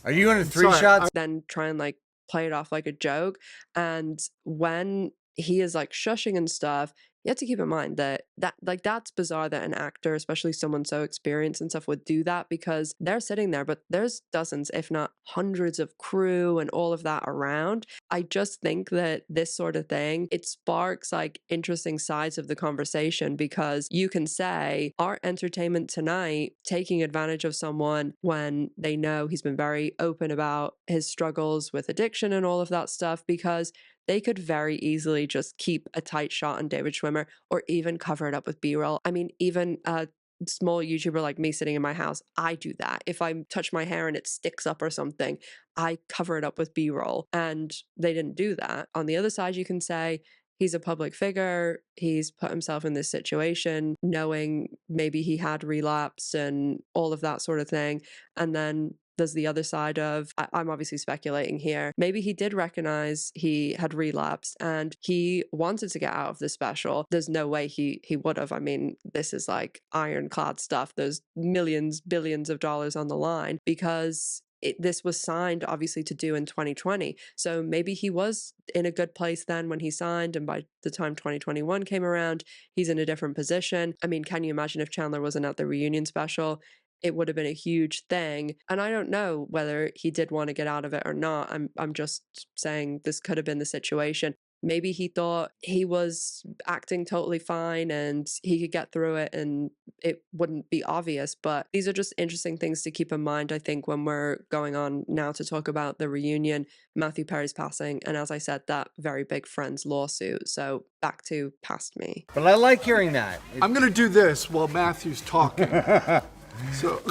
[SPEAKER 8] Are you in a 3-shot?
[SPEAKER 1] Then try and like play it off like a joke. And when he is like shushing and stuff, you have to keep in mind that like that's bizarre that an actor, especially someone so experienced and stuff, would do that, because they're sitting there, but there's dozens, if not hundreds of crew and all of that around. I just think that this sort of thing, it sparks like interesting sides of the conversation, because you can say, are Entertainment Tonight taking advantage of someone when they know he's been very open about his struggles with addiction and all of that stuff? Because they could very easily just keep a tight shot on David Schwimmer, or even cover it up with B-roll. I mean, even a small YouTuber like me sitting in my house, I do that. If I touch my hair and it sticks up or something, I cover it up with B-roll, and they didn't do that. On the other side, you can say, he's a public figure, he's put himself in this situation knowing maybe he had relapsed and all of that sort of thing. And then there's the other side of, I'm obviously speculating here, maybe he did recognize he had relapsed and he wanted to get out of the special. There's no way he would have. I mean, this is like ironclad stuff. There's millions, billions of dollars on the line, because this was signed obviously to do in 2020. So maybe he was in a good place then when he signed, and by the time 2021 came around, he's in a different position. I mean, can you imagine if Chandler wasn't at the reunion special? It would have been a huge thing. And I don't know whether he did want to get out of it or not. I'm just saying this could have been the situation. Maybe he thought he was acting totally fine and he could get through it and it wouldn't be obvious. But these are just interesting things to keep in mind, I think, when we're going on now to talk about the reunion, Matthew Perry's passing, and as I said, that very big Friends lawsuit. So back to past me.
[SPEAKER 8] But I like hearing that.
[SPEAKER 9] I'm going to do this while Matthew's talking. So...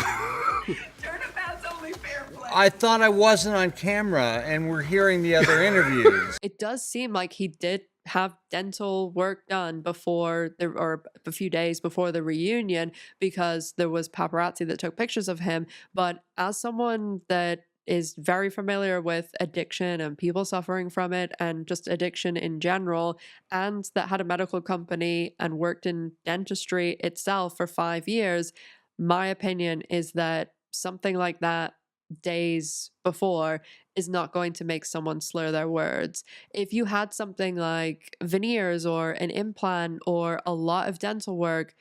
[SPEAKER 6] Turnabout's only fair play.
[SPEAKER 8] I thought I wasn't on camera and we're hearing the other interviews.
[SPEAKER 1] It does seem like he did have dental work done before or a few days before the reunion, because there was paparazzi that took pictures of him. But as someone that is very familiar with addiction and people suffering from it and just addiction in general, and that had a medical company and worked in dentistry itself for 5 years, my opinion is that something like that days before is not going to make someone slur their words. If you had something like veneers or an implant or a lot of dental work,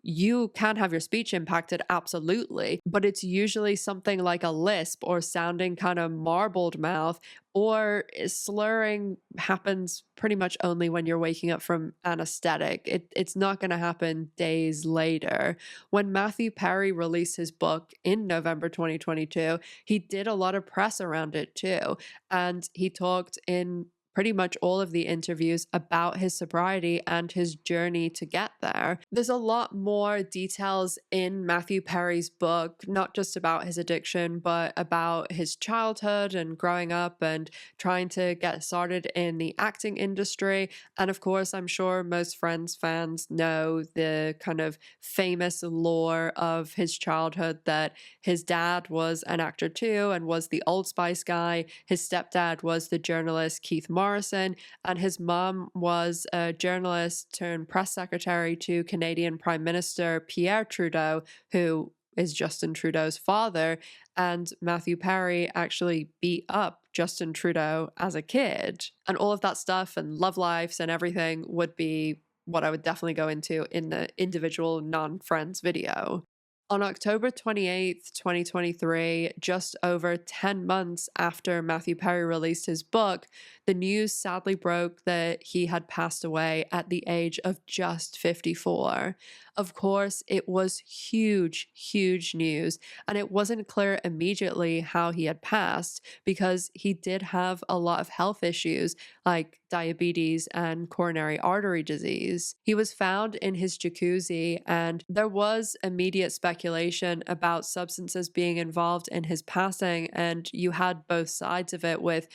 [SPEAKER 1] you can have your speech impacted, absolutely, but it's usually something like a lisp or sounding kind of marbled mouth, or slurring happens pretty much only when you're waking up from anesthetic. It's not going to happen days later. When Matthew Perry released his book in November 2022, he did a lot of press around it too, and he talked in pretty much all of the interviews about his sobriety and his journey to get there. There's a lot more details in Matthew Perry's book, not just about his addiction, but about his childhood and growing up and trying to get started in the acting industry. And of course, I'm sure most Friends fans know the kind of famous lore of his childhood that his dad was an actor too and was the Old Spice guy. His stepdad was the journalist Keith Morrison, and his mom was a journalist turned press secretary to Canadian Prime Minister Pierre Trudeau, who is Justin Trudeau's father. And Matthew Perry actually beat up Justin Trudeau as a kid. And all of that stuff and love lives and everything would be what I would definitely go into in the individual non-Friends video. On October 28th, 2023, just over 10 months after Matthew Perry released his book, the news sadly broke that he had passed away at the age of just 54. Of course, it was huge, huge news, and it wasn't clear immediately how he had passed because he did have a lot of health issues like diabetes and coronary artery disease. He was found in his jacuzzi, and there was immediate speculation about substances being involved in his passing, and you had both sides of it with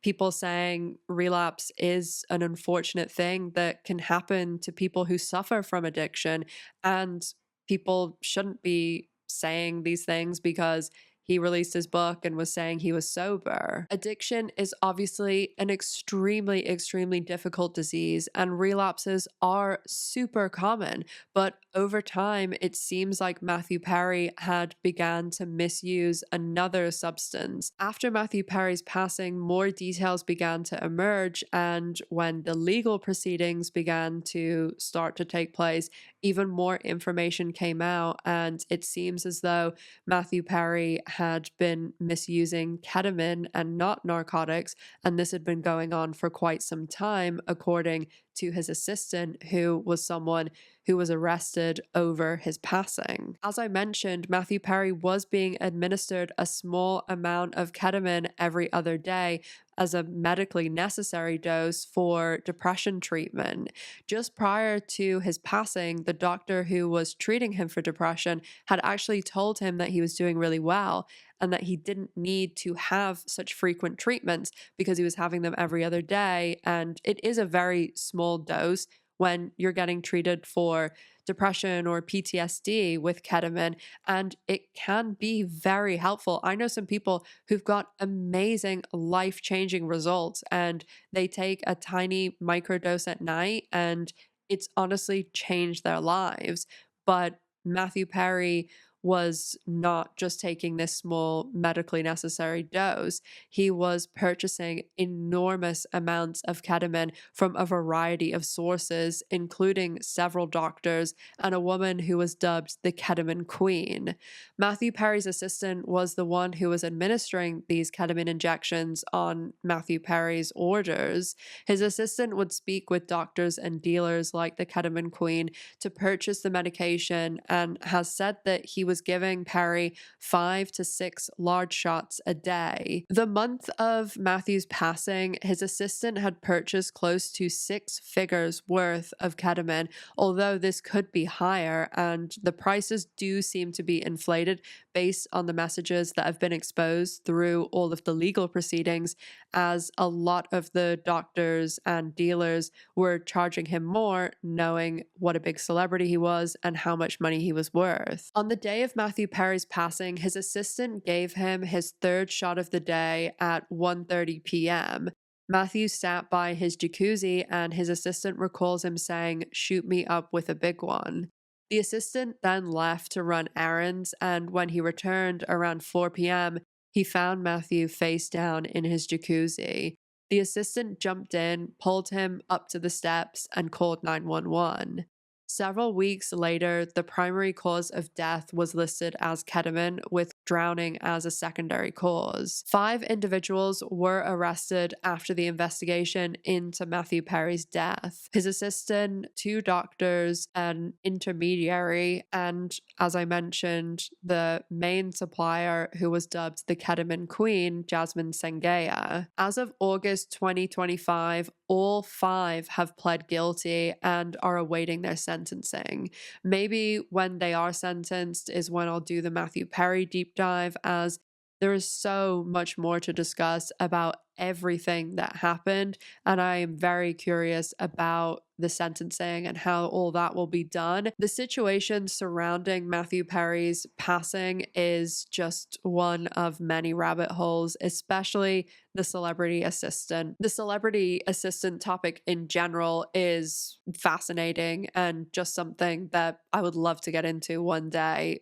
[SPEAKER 1] people saying relapse is an unfortunate thing that can happen to people who suffer from addiction, and people shouldn't be saying these things because he released his book and was saying he was sober. Addiction is obviously an extremely, extremely difficult disease, and relapses are super common. But over time, it seems like Matthew Perry had began to misuse another substance. After Matthew Perry's passing, more details began to emerge, and when the legal proceedings began to start to take place, even more information came out, and it seems as though Matthew Perry had been misusing ketamine and not narcotics, and this had been going on for quite some time, according to his assistant, who was someone who was arrested over his passing. As I mentioned, Matthew Perry was being administered a small amount of ketamine every other day as a medically necessary dose for depression treatment. Just prior to his passing, the doctor who was treating him for depression had actually told him that he was doing really well and that he didn't need to have such frequent treatments because he was having them every other day. And it is a very small dose when you're getting treated for depression or PTSD with ketamine, and it can be very helpful. I know some people who've got amazing life-changing results, and they take a tiny microdose at night and it's honestly changed their lives. But Matthew Perry was not just taking this small medically necessary dose. He was purchasing enormous amounts of ketamine from a variety of sources, including several doctors and a woman who was dubbed the ketamine queen. Matthew Perry's assistant was the one who was administering these ketamine injections on Matthew Perry's orders. His assistant would speak with doctors and dealers like the ketamine queen to purchase the medication, and has said that he was giving Perry 5 to 6 large shots a day. The month of Matthew's passing, his assistant had purchased close to 6 figures worth of ketamine, although this could be higher, and the prices do seem to be inflated based on the messages that have been exposed through all of the legal proceedings, as a lot of the doctors and dealers were charging him more, knowing what a big celebrity he was and how much money he was worth. On the day of Matthew Perry's passing, his assistant gave him his 3rd shot of the day at 1:30 p.m. Matthew sat by his jacuzzi, and his assistant recalls him saying, "Shoot me up with a big one." The assistant then left to run errands, and when he returned around 4 p.m., he found Matthew face down in his jacuzzi. The assistant jumped in, pulled him up to the steps, and called 911. Several weeks later, the primary cause of death was listed as ketamine, with drowning as a secondary cause. 5 individuals were arrested after the investigation into Matthew Perry's death. His assistant, 2 doctors, an intermediary, and, as I mentioned, the main supplier, who was dubbed the ketamine queen, Jasmine Sengaya. As of August 2025, all 5 have pled guilty and are awaiting their sentencing. Maybe when they are sentenced is when I'll do the Matthew Perry deep dive, as there is so much more to discuss about everything that happened, and I am very curious about the sentencing and how all that will be done. The situation surrounding Matthew Perry's passing is just one of many rabbit holes, especially the celebrity assistant. The celebrity assistant topic in general is fascinating and just something that I would love to get into one day.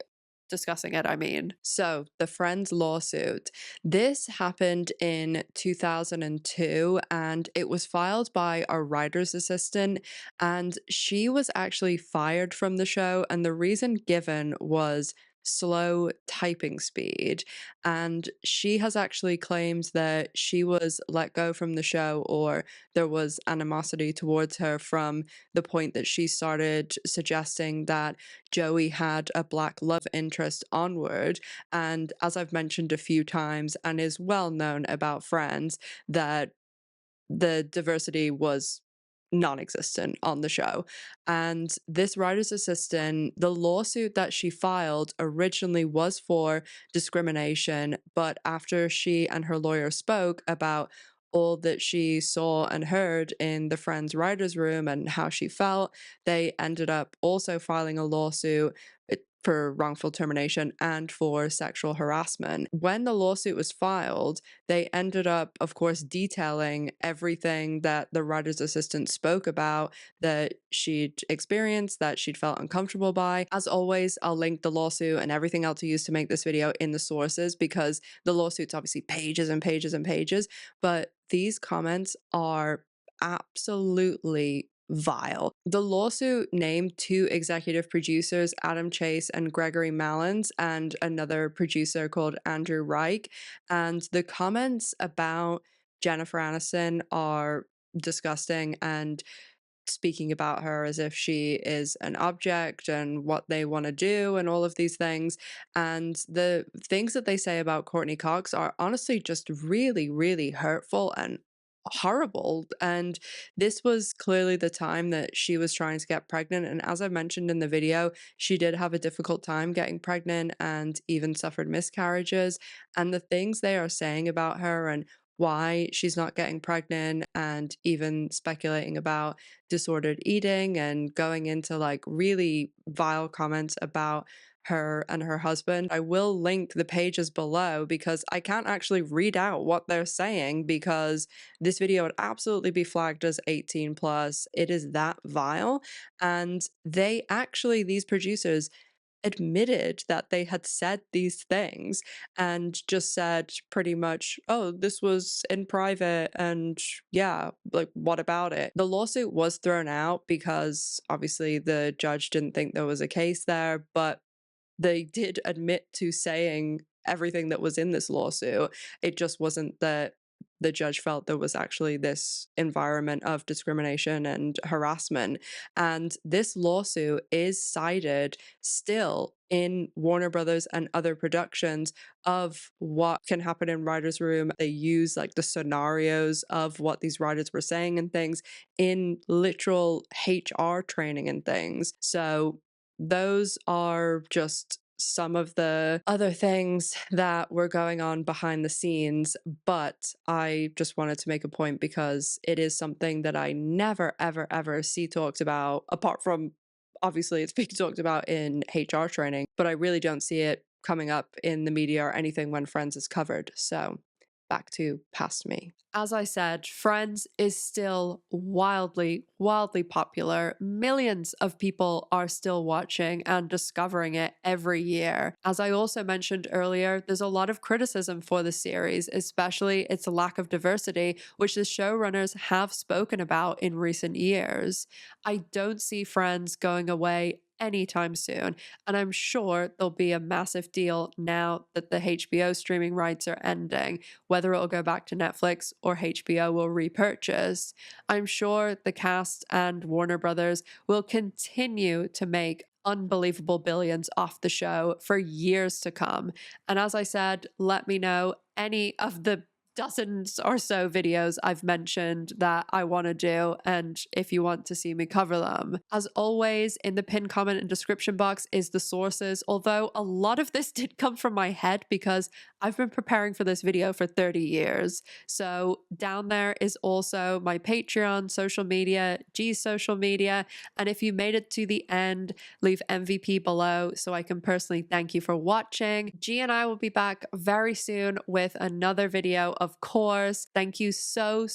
[SPEAKER 1] Discussing it, I mean. So, the Friends lawsuit. This happened in 2002 and it was filed by our writer's assistant, and she was actually fired from the show, and the reason given was slow typing speed. And she has actually claimed that she was let go from the show, or there was animosity towards her from the point that she started suggesting that Joey had a black love interest onward. And as I've mentioned a few times, and is well known about Friends, that the diversity was non-existent on the show. And this writer's assistant, the lawsuit that she filed originally was for discrimination, but after she and her lawyer spoke about all that she saw and heard in the Friends writers' room and how she felt, they ended up also filing a lawsuit for wrongful termination and for sexual harassment. When the lawsuit was filed, they ended up, of course, detailing everything that the writer's assistant spoke about that she'd experienced, that she'd felt uncomfortable by. As always, I'll link the lawsuit and everything else I used to make this video in the sources, because the lawsuit's obviously pages and pages and pages, but these comments are absolutely vile. The lawsuit named 2 executive producers, Adam Chase and Gregory Malins, and another producer called Andrew Reich, and the comments about Jennifer Aniston are disgusting, and speaking about her as if she is an object and what they want to do and all of these things. And the things that they say about Courtney Cox are honestly just really, really hurtful and horrible. And this was clearly the time that she was trying to get pregnant, and as I mentioned in the video, she did have a difficult time getting pregnant and even suffered miscarriages. And the things they are saying about her and why she's not getting pregnant, and even speculating about disordered eating and going into like really vile comments about her and her husband. I will link the pages below because I can't actually read out what they're saying, because this video would absolutely be flagged as 18 plus. It is that vile. And they actually, these producers, admitted that they had said these things and just said pretty much, oh, this was in private, and yeah, like, what about it? The lawsuit was thrown out because obviously the judge didn't think there was a case there, but they did admit to saying everything that was in this lawsuit. It just wasn't that the judge felt there was actually this environment of discrimination and harassment. And this lawsuit is cited still in Warner Brothers and other productions of what can happen in writers' room. They use like the scenarios of what these writers were saying and things in literal HR training and things. So those are just some of the other things that were going on behind the scenes, but I just wanted to make a point because it is something that I never, ever, ever see talked about, apart from obviously it's being talked about in HR training, but I really don't see it coming up in the media or anything when Friends is covered. So back to Past Me. As I said, Friends is still wildly, wildly popular. Millions of people are still watching and discovering it every year. As I also mentioned earlier, there's a lot of criticism for the series, especially its lack of diversity, which the showrunners have spoken about in recent years. I don't see Friends going away anytime soon, and I'm sure there'll be a massive deal now that the HBO streaming rights are ending, whether it'll go back to Netflix or HBO will repurchase. I'm sure the cast and Warner Brothers will continue to make unbelievable billions off the show for years to come. And as I said, let me know any of the dozens or so videos I've mentioned that I want to do, and if you want to see me cover them. As always, in the pinned comment and description box is the sources, although a lot of this did come from my head because I've been preparing for this video for 30 years. So down there is also my Patreon, social media, G's social media, and if you made it to the end, leave MVP below so I can personally thank you for watching. G and I will be back very soon with another video, of course. Thank you so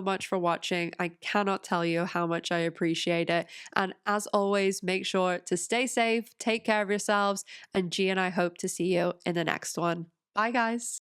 [SPEAKER 1] much for watching. I cannot tell you how much I appreciate it. And as always, make sure to stay safe, take care of yourselves, and G and I hope to see you in the next one. Bye, guys.